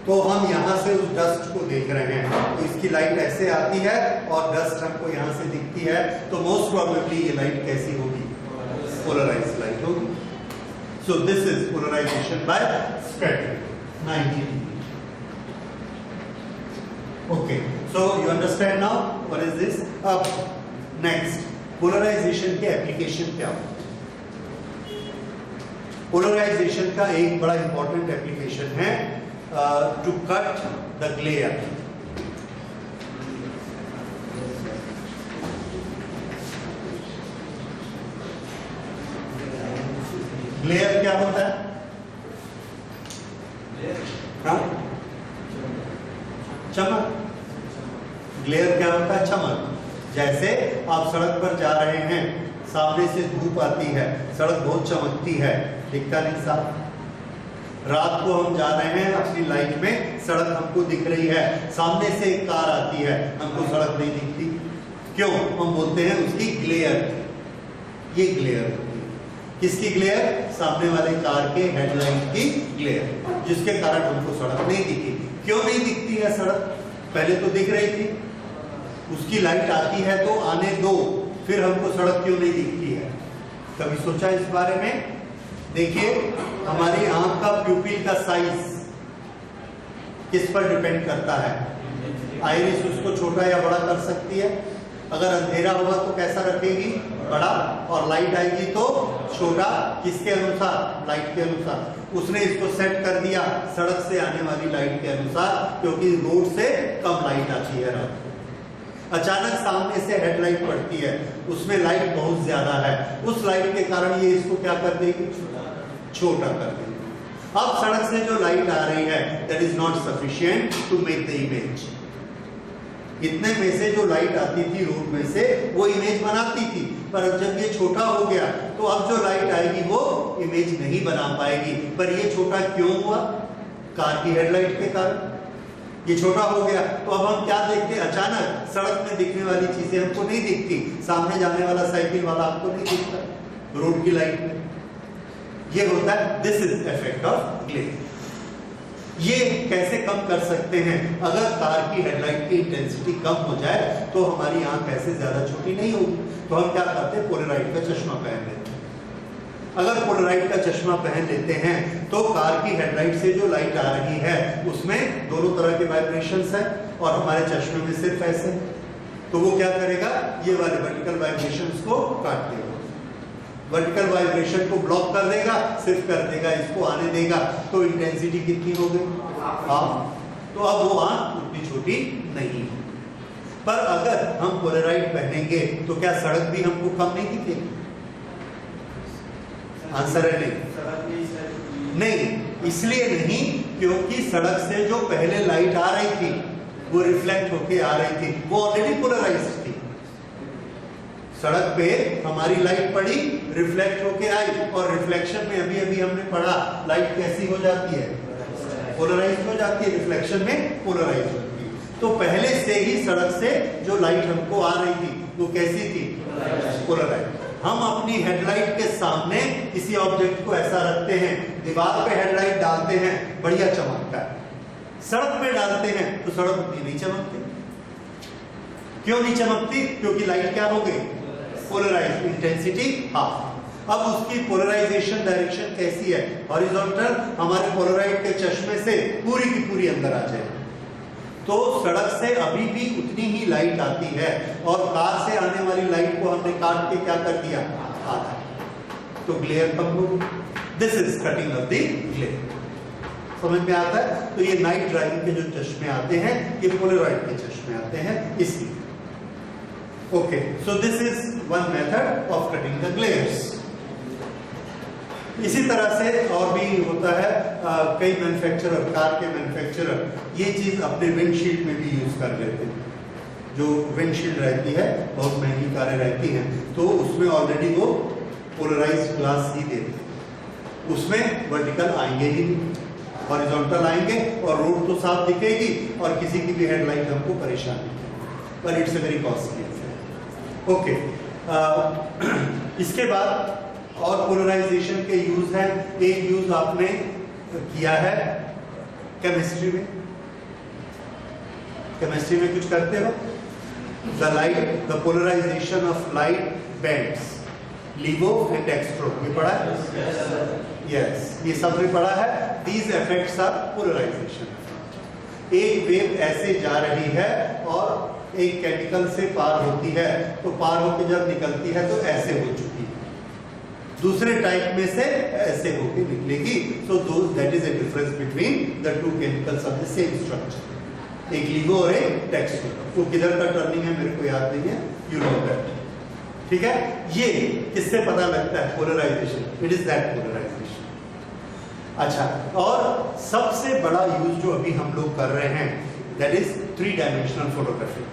तो हम यहां से उस डस्ट को देख रहे हैं, तो इसकी लाइट ऐसे आती है और डस्ट हमको यहां से दिखती है, तो मोस्ट प्रोबेबली ये लाइट कैसी होगी, पोलराइज्ड लाइट होगी। So this is polarization by scattering 90 degree. Okay, so you understand now what is this. अब नेक्स्ट पोलराइजेशन के एप्लीकेशन क्या होते हैं? पोलराइजेशन का एक बड़ा इंपॉर्टेंट एप्लीकेशन है to cut the glare. Glare क्या होता है? हाँ? चमक। ग्लेयर क्या होता है? चमक। जैसे आप सड़क पर जा रहे हैं, सामने से धूप आती है, सड़क बहुत चमकती है, दिखता नहीं साफ। रात को हम जा रहे हैं अपनी लाइफ में, सड़क हमको दिख रही है, सामने से एक कार आती है, हमको सड़क नहीं दिखती। क्यों? हम बोलते हैं उसकी ग्लेयर। ये ग्लेयर होती है। किसकी ग्लेयर? सामने वाले कार के हेडलाइट की ग्लेयर, जिसके कारण हमको सड़क नहीं दिखी। क्यों नहीं दिखती है सड़क? पहले तो दिख रही थी, उसकी लाइट आती है तो आने दो, फिर हमको सड़क क्यों नहीं दिखती है? कभी सोचा इस बारे में? देखिए, हमारी आंख का प्यूपिल का साइज किस पर डिपेंड करता है? आइरिस उसको छोटा या बड़ा कर सकती है। अगर अंधेरा होगा तो कैसा रखेगी? बड़ा। और लाइट आएगी तो छोटा। किसके अनुसार? लाइट के अनुसार। उसने इसको सेट कर दिया सड़क से आने वाली लाइट के अनुसार, क्योंकि रोड से कम लाइट आती है रात। अचानक सामने से हेडलाइट पड़ती है, उसमें लाइट बहुत ज्यादा है, उस लाइट के कारण ये इसको क्या कर देगी? छोटा कर देगी। अब सड़क से जो लाइट आ रही है, that is not sufficient to make the image. इतने में से जो लाइट आती थी रोड में से, वो इमेज बनाती थी, पर जब ये छोटा हो गया तो अब जो लाइट आएगी वो इमेज नहीं बना पाएगी। पर ये छोटा क्यों हुआ? कार की हेडलाइट के कारण ये छोटा हो गया। तो अब हम क्या देखते हैं? अचानक सड़क में दिखने वाली चीजें हमको नहीं दिखती, सामने जाने वाला साइकिल वाला हमको नहीं दिखता रोड की लाइट में। ये होता है, this is effect of glare. ये कैसे कम कर सकते हैं? अगर कार की हेडलाइट की इंटेंसिटी कम हो जाए तो हमारी आंख ऐसे ज्यादा छोटी नहीं होगी, तो हम क्या करते हैं? पोलराइड का चश्मा पहन लेते हैं। अगर पोलराइड का चश्मा पहन लेते हैं तो कार की हेडलाइट से जो लाइट आ रही है उसमें दोनों तरह के वाइब्रेशंस है, और हमारे चश्मे में सिर्फ ऐसे, तो वो क्या करेगा? ये वाले वर्टिकल वाइब्रेशंस को काट देगा, वर्टिकल वाइब्रेशन को ब्लॉक कर देगा, सिर्फ कर देगा, इसको आने देगा। तो इंटेंसिटी कितनी हो गई? हाफ। तो अब वो आंख उतनी छोटी नहीं है। पर अगर हम पोलराइड पहनेंगे तो क्या सड़क भी हमको कम नहीं दिखेगी? आंसर है नहीं। इसलिए नहीं क्योंकि सड़क से जो पहले लाइट आ रही थी वो रिफ्लेक्ट होके आ रही थी, वो ऑलरेडी पोलराइज्ड थी। सड़क पे हमारी लाइट पड़ी, रिफ्लेक्ट होके आई, और रिफ्लेक्शन में अभी अभी हमने पढ़ा लाइट कैसी हो जाती है? पोलराइज हो जाती है। रिफ्लेक्शन में पोलराइज होती है। तो पहले से ही सड़क से जो लाइट हमको आ रही थी वो कैसी थी? पोलराइज। हम अपनी हेडलाइट के सामने किसी ऑब्जेक्ट को ऐसा रखते हैं, दीवार पे हेडलाइट डालते हैं, बढ़िया चमकता है। सड़क पे डालते हैं तो सड़क उतनी नहीं चमकती। क्यों नहीं चमकती? क्योंकि लाइट क्या हो गई? Polarize, intensity half. अब उसकी पोलराइजेशन डायरेक्शन कैसी है? हॉरिजॉन्टल। हमारे पोलराइड के चश्मे से पूरी की पूरी अंदर आ जाए, तो सड़क से अभी भी उतनी ही लाइट आती है, और कार से आने वाली लाइट को हमने काट के क्या कर दिया? आधा। तो ग्लेयर कम हो गई। This is cutting of the glare. समझ में आता है? तो ये नाइट ड्राइविंग के जो चश्मे आते हैं, ये पोलराइड के चश्मे आते हैं, इसलिए। Okay, so this is one method of cutting the ग्लेयर्स। इसी तरह से और भी होता है, कई मैन्युफैक्चरर, कार के मैन्युफैक्चरर ये चीज अपने विंडशील्ड में भी यूज कर लेते हैं। जो विंडशील्ड रहती है, बहुत महंगी कारें रहती हैं, तो उसमें ऑलरेडी वो पोलराइज्ड ग्लास ही देते हैं। उसमें वर्टिकल आएंगे ही नहीं, हॉरिजॉन्टल आएंगे, और रोड तो साफ दिखेगी और किसी की भी हेडलाइट हमको परेशान नहीं, पर it's a very costly. Okay, इसके बाद और पोलराइजेशन के यूज है। एक यूज आपने किया है केमिस्ट्री में। केमिस्ट्री में कुछ करते हो? The polarization of light bends, laevo and dextro, ये पढ़ा है? यस, ये सब में पढ़ा है। These effects are polarization. एक वेव ऐसे जा रही है और एक केमिकल से पार होती है तो पार होकर जब निकलती है तो ऐसे हो चुकी है, दूसरे टाइप में से ऐसे होकर निकलेगी। So that is a difference between the two chemicals of the same structure, एक LIGO और एक टेक्सो। वो किधर का टर्निंग है मेरे को याद नहीं है, यू नो दैट, ठीक है। ये किससे पता लगता है? Polarization, it is that polarization. अच्छा, और सबसे बड़ा यूज जो अभी हम लोग कर रहे हैं that is 3 dimensional photography.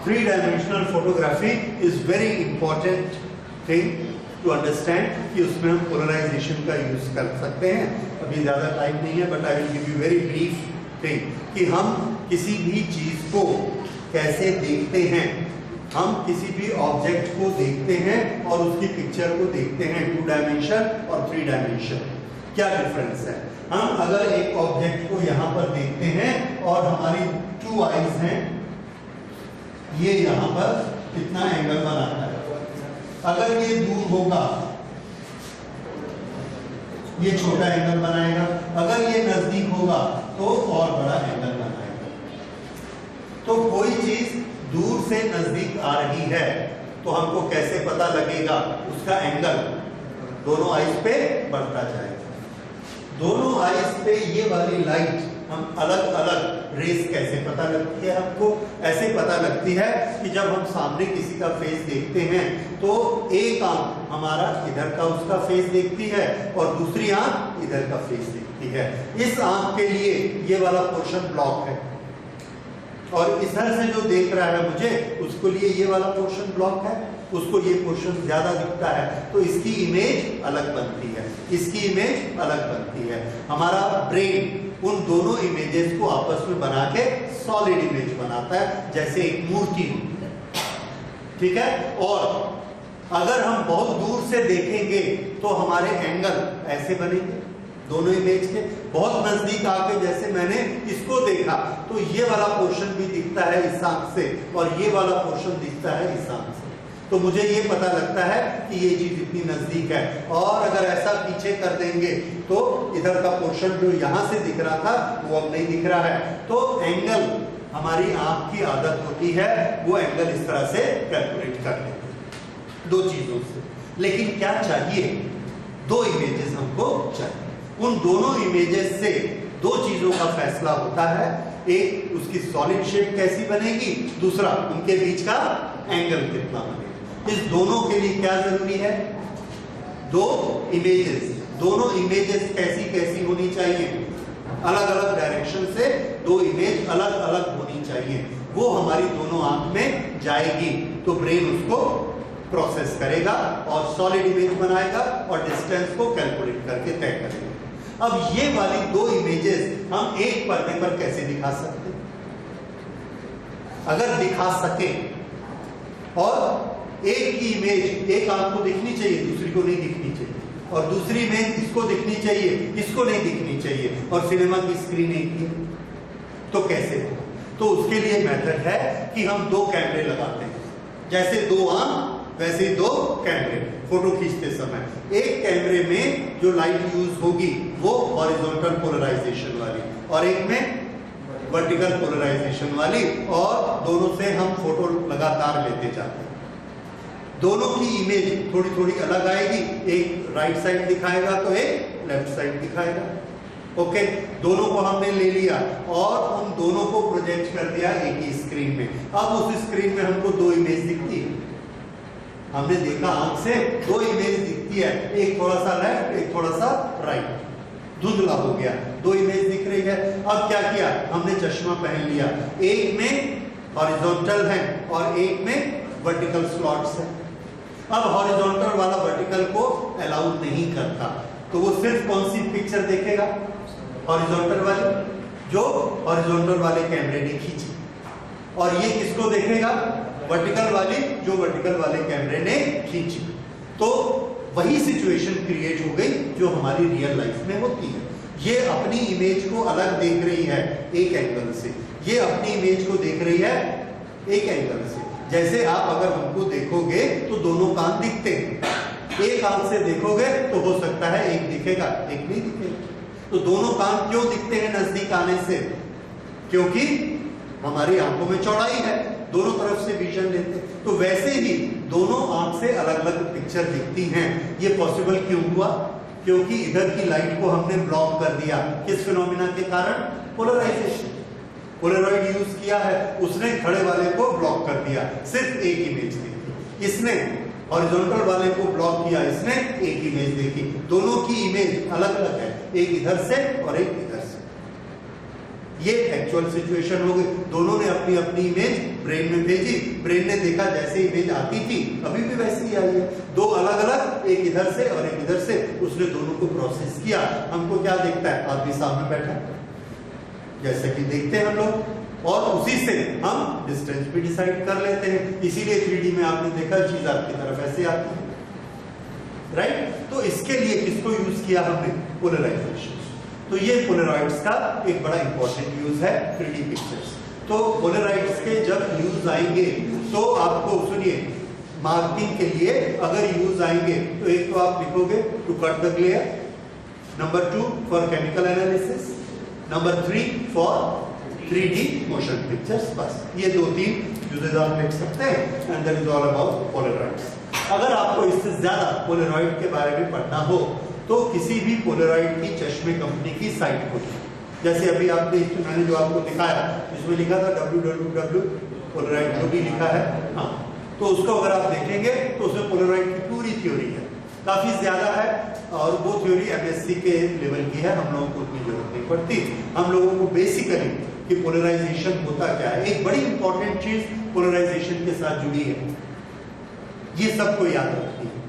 3 dimensional photography is very important thing to understand कि उसमें हम पोलराइजेशन का यूज कर सकते हैं। अभी ज्यादा टाइम नहीं है, but I will give you very brief thing कि हम किसी भी चीज को कैसे देखते हैं। हम किसी भी ऑब्जेक्ट को देखते हैं और उसकी पिक्चर को देखते हैं 2 डायमेंशन और 3 डायमेंशन। क्या डिफरेंस है? हम अगर एक ऑब्जेक्ट को यहां पर देखते हैं और हमारी 2 आईज हैं, ये यहां पर कितना एंगल बनाता है। अगर ये दूर होगा ये छोटा एंगल बनाएगा, अगर ये नजदीक होगा तो और बड़ा एंगल बनाएगा। तो कोई चीज दूर से नजदीक आ रही है तो हमको कैसे पता लगेगा? उसका एंगल दोनों आईज पे बढ़ता जाएगा। दोनों आईज पे ये वाली लाइट हम अलग अलग रेस कैसे पता लगती है? हमको ऐसे पता लगती है कि जब हम सामने किसी का फेस देखते हैं तो एक आंख हमारा इधर का उसका फेस देखती है और दूसरी आंख इधर का फेस देखती है। इस आंख के लिए ये वाला पोर्शन ब्लॉक है और इधर से जो देख रहा है मुझे उसको लिए ये वाला पोर्शन ब्लॉक है, उसको ये पोर्शन ज्यादा दिखता है, तो इसकी इमेज अलग बनती है, इसकी इमेज अलग बनती है। हमारा ब्रेन उन दोनों इमेजेस को आपस में बना के सॉलिड इमेज बनाता है, जैसे एक मूर्ति होती है, ठीक है। और अगर हम बहुत दूर से देखेंगे तो हमारे एंगल ऐसे बनेंगे दोनों इमेज के। बहुत नजदीक आके जैसे मैंने इसको देखा तो ये वाला पोर्शन भी दिखता है इस आंख से और ये वाला पोर्शन दिखता है इस आंख से, तो मुझे ये पता लगता है कि ये चीज इतनी नजदीक है। और अगर ऐसा पीछे कर देंगे तो इधर का पोर्शन जो यहां से दिख रहा था वो अब नहीं दिख रहा है। तो एंगल हमारी आंख की आदत होती है वो एंगल इस तरह से कैलकुलेट कर लेते हैं 2 चीजों से। लेकिन क्या चाहिए? 2 इमेजेस हमको चाहिए। उन दोनों इमेजेस से 2 चीजों का फैसला होता है, एक उसकी सॉलिड शेप कैसी बनेगी, दूसरा उनके बीच का एंगल कितना बनेगा। इस दोनों के लिए क्या जरूरी है? 2 इमेजेस। दोनों इमेजेस कैसी कैसी होनी चाहिए? अलग अलग डायरेक्शन से 2 इमेज अलग अलग होनी चाहिए। वो हमारी दोनों आंख में जाएगी तो ब्रेन उसको प्रोसेस करेगा और सॉलिड इमेज बनाएगा और डिस्टेंस को कैलकुलेट करके तय करेगा। अब ये वाली 2 इमेजेस हम एक पर्दे पर कैसे दिखा सकते हैं? अगर दिखा सके और एक ही इमेज एक आंख को दिखनी चाहिए, दूसरी को नहीं दिखनी चाहिए, और दूसरी इमेज इसको दिखनी चाहिए, इसको नहीं दिखनी चाहिए, और सिनेमा की स्क्रीन एक ही, तो कैसे हो? तो उसके लिए मेथड है कि हम 2 कैमरे लगाते हैं, जैसे 2 आंख वैसे 2 कैमरे फोटो खींचते समय। एक कैमरे में जो लाइट यूज होगी वो हॉरिजॉन्टल पोलराइजेशन वाली और एक में वर्टिकल पोलराइजेशन वाली, और दोनों से हम फोटो लगातार लेते जाते हैं। दोनों की इमेज थोड़ी थोड़ी अलग आएगी, एक राइट साइड दिखाएगा तो एक लेफ्ट साइड दिखाएगा। ओके, दोनों को हमने ले लिया और उन दोनों को प्रोजेक्ट कर दिया एक ही स्क्रीन में। अब उस स्क्रीन में हमको 2 इमेज दिखती है। हमने देखा आंख से 2 इमेज दिखती है, एक थोड़ा सा लेफ्ट एक थोड़ा सा राइट, धुंधला हो गया, 2 इमेज दिख रही है। अब क्या किया? हमने चश्मा पहन लिया, एक में हॉरिजॉन्टल है और एक में वर्टिकल स्लॉट्स है। अब हॉरिजॉन्टल वाला वर्टिकल को अलाउ नहीं करता, तो वो सिर्फ कौन सी पिक्चर देखेगा? हॉरिजॉन्टल वाली, जो हॉरिजॉन्टल वाले कैमरे ने खींची, और ये किसको देखेगा? वर्टिकल वाली, जो वर्टिकल वाले कैमरे ने खींची। तो वही सिचुएशन क्रिएट हो गई जो हमारी रियल लाइफ में होती है। ये अपनी इमेज को अलग देख रही है एक एंगल से, ये अपनी इमेज को देख रही है एक एंगल से। जैसे आप अगर हमको देखोगे तो दोनों कान दिखते हैं, एक आंख से देखोगे तो हो सकता है एक दिखेगा एक नहीं दिखेगा। तो दोनों कान क्यों दिखते हैं नजदीक आने से? क्योंकि हमारी आंखों में चौड़ाई है, दोनों तरफ से विजन लेते हैं, तो वैसे ही दोनों आंख से अलग अलग पिक्चर दिखती हैं। ये पॉसिबल क्यों हुआ? क्योंकि इधर की लाइट को हमने ब्लॉक कर दिया, किस फिनोमिना के कारण? पोलराइजेशन। पोलराइड यूज किया है, उसने खड़े वाले को ब्लॉक कर दिया, सिर्फ एक इमेज देखी। इसने हॉरिजॉन्टल वाले को ब्लॉक किया, इसने एक इमेज देखी। दोनों की इमेज अलग अलग है, एक इधर से और एक इधर से। ये एक्चुअल सिचुएशन हो गई। दोनों ने अपनी अपनी इमेज ब्रेन में भेजी, ब्रेन ने देखा जैसे इमेज आती थी अभी भी वैसी ही आई है, दो अलग अलग, एक इधर से और एक इधर से, उसने दोनों को प्रोसेस किया। हमको क्या दिखता है? आदमी सामने बैठा जैसे कि देखते हैं हम लोग, और उसी से हम डिस्टेंस भी डिसाइड कर लेते हैं। इसीलिए 3D में आपने देखा चीज आपकी तरफ ऐसे आती है, राइट? तो इसके लिए किसको यूज किया हमने? पोलराइजेशन। तो ये पोलराइड्स का एक बड़ा इंपॉर्टेंट यूज है 3D पिक्चर्स। तो पोलराइड्स के जब यूज आएंगे तो आपको सुनिए, मार्किंग के लिए अगर यूज आएंगे तो एक तो आप लिखोगे to cut the glare, number 2 for chemical analysis, number 3 for 3D motion pictures. बस ये 2-3 यूजेस आप लिख सकते हैं, and that is all about polaroids. अगर आपको इससे ज्यादा पोलराइड के बारे में पढ़ना हो तो किसी भी पोलराइड की चश्मे कंपनी की साइट खोलिए। जैसे अभी आपने इसमें मैंने जो आपको दिखाया, इसमें लिखा था www पोलराइड, जो भी लिखा है, हाँ, तो उसको अगर आप देखेंगे तो उसमें पोलराइड की पूरी थ्योरी है, काफी ज्यादा है, और वो थ्योरी MSc के लेवल की है, हम लोगों को उतनी जरूरत नहीं पड़ती। हम लोगों को बेसिकली कि पोलराइजेशन होता क्या है, एक बड़ी इंपॉर्टेंट चीज पोलराइजेशन के साथ जुड़ी है, ये सबको याद रखनी है।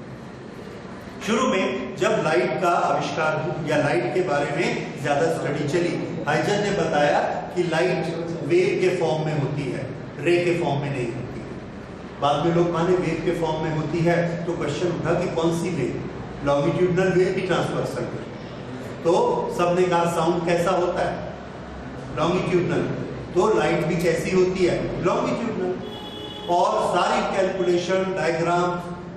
शुरू में जब लाइट का आविष्कार या लाइट के बारे में ज्यादा स्टडी चली, हाइजन ने बताया कि लाइट वेव के फॉर्म में होती है, रे के फॉर्म में नहीं होती है। बाद में लोग माने वेव के फॉर्म में होती है, तो क्वेश्चन उठा कि कौन सी वेव, लॉन्गिट्यूडनल वेव की ट्रांसवर्सल वेव? तो सबने कहा साउंड कैसा होता है? लॉन्गिट्यूडनल। तो लाइट भी कैसी होती है? लॉन्गिट्यूडनल। और सारी कैलकुलेशन, डायग्राम,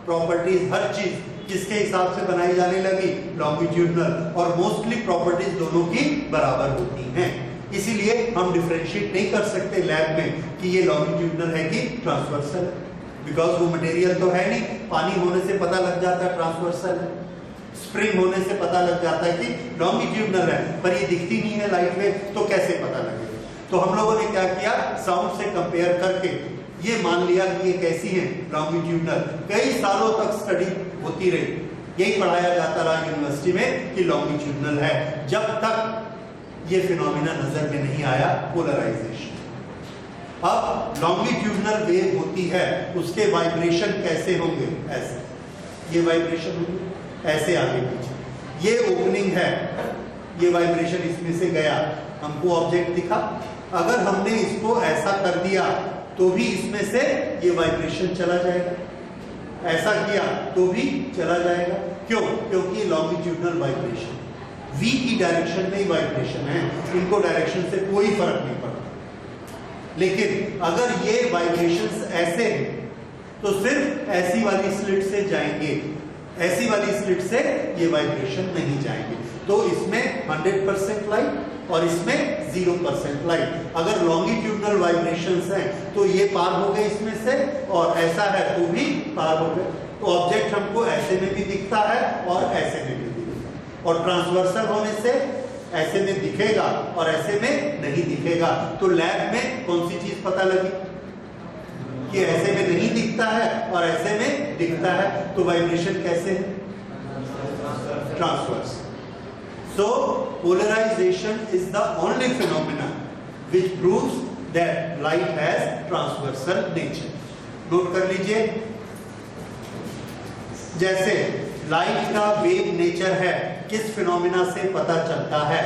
प्रॉपर्टीज, हर चीज किसके हिसाब से बनाई जाने लगी? लॉन्गिट्यूडनल। और मोस्टली प्रॉपर्टीज दोनों की बराबर होती हैं, इसीलिए हम डिफरेंशिएट नहीं कर सकते लैब में कि ये लॉन्गिट्यूडनल है कि ट्रांसवर्सल है, बिकॉज वो मटेरियल तो है नहीं। पानी होने से पता लग जाता है ट्रांसवर्सल है, स्प्रिंग होने से पता लग जाता है कि लॉन्गिट्यूडनल है, पर ये दिखती नहीं है लाइट में, तो कैसे पता लगेगा? तो हम लोगों ने क्या किया, साउंड से कंपेयर करके ये मान लिया कि ये कैसी है, लॉन्गिट्यूडनल। कई सालों तक स्टडी होती रही, यही पढ़ाया जाता रहा यूनिवर्सिटी में कि लॉन्गिट्यूडनल है, जब तक ये फिनोमिना नजर में नहीं आया पोलराइजेशन। अब लॉन्गिट्यूडनल वेव होती है, उसके वाइब्रेशन कैसे होंगे? ऐसे, ये वाइब्रेशन होंगे ऐसे आगे पीछे, ये ओपनिंग है, ये वाइब्रेशन इसमें से गया, हमको ऑब्जेक्ट दिखा। अगर हमने इसको ऐसा कर दिया तो भी इसमें से ये वाइब्रेशन चला जाएगा, ऐसा किया तो भी चला जाएगा। क्यों? क्योंकि लॉन्गिट्यूडनल वाइब्रेशन, V की डायरेक्शन में ही वाइब्रेशन है, इनको डायरेक्शन से कोई फर्क नहीं पड़ता। लेकिन अगर ये वाइब्रेशंस ऐसे हैं तो सिर्फ ऐसी वाली स्लिट से जाएंगे, ऐसी वाली स्लिट से ये वाइब्रेशन नहीं जाएंगे। तो इसमें 100% लाइट और इसमें 0% लाइट। अगर लॉन्गिट्यूडनल वाइब्रेशंस हैं तो ये पार हो गए इसमें से, और ऐसा है तो भी पार हो गए। तो ऑब्जेक्ट हमको ऐसे में भी दिखता है और ऐसे में भी दिखेगा, और ट्रांसवर्सल होने से ऐसे में दिखेगा और ऐसे में नहीं दिखेगा। तो लैब में कौन सी चीज पता लगी कि ऐसे में नहीं दिखता है और ऐसे में दिखता है? तो वाइब्रेशन कैसे है? Transverse. So polarization is the only phenomenon which proves that light has transversal nature. Note कर लीजिए, जैसे लाइट का वेव नेचर है, किस फिनोमिना से पता चलता है?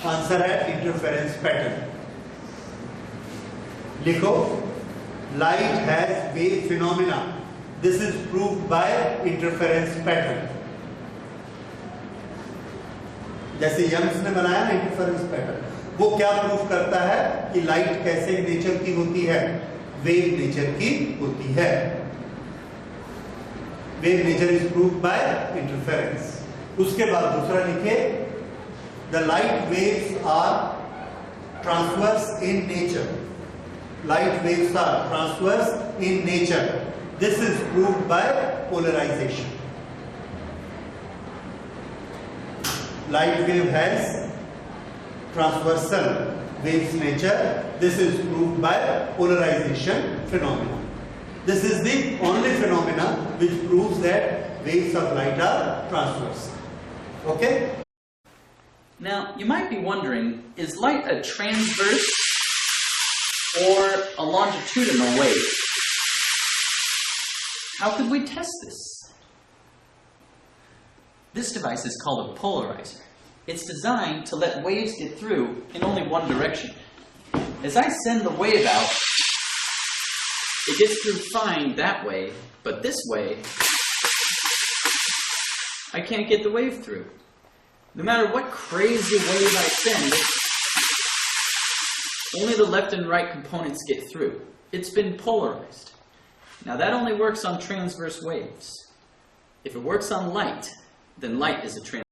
आंसर है इंटरफेरेंस पैटर्न। लिखो, light has wave phenomena, this is proved by interference pattern. जैसे यंग्स ने बनाया ना इंटरफेरेंस पैटर्न, वो क्या प्रूफ करता है कि लाइट कैसे नेचर की होती है? वेव नेचर की होती है। Wave nature is proved by interference. उसके बाद दूसरा लिखे, the light waves are transverse in nature light waves are transverse in nature. This is proved by polarization. Light wave has transversal waves nature. This is proved by polarization phenomena. This is the only phenomena which proves that waves of light are transverse. Okay? Now, you might be wondering, is light a transverse or a longitudinal wave? How could we test this? This device is called a polarizer. It's designed to let waves get through in only one direction. As I send the wave out, it gets through fine that way, but this way, I can't get the wave through. No matter what crazy wave I send, only the left and right components get through. It's been polarized. Now that only works on transverse waves. If it works on light, then light is a transverse.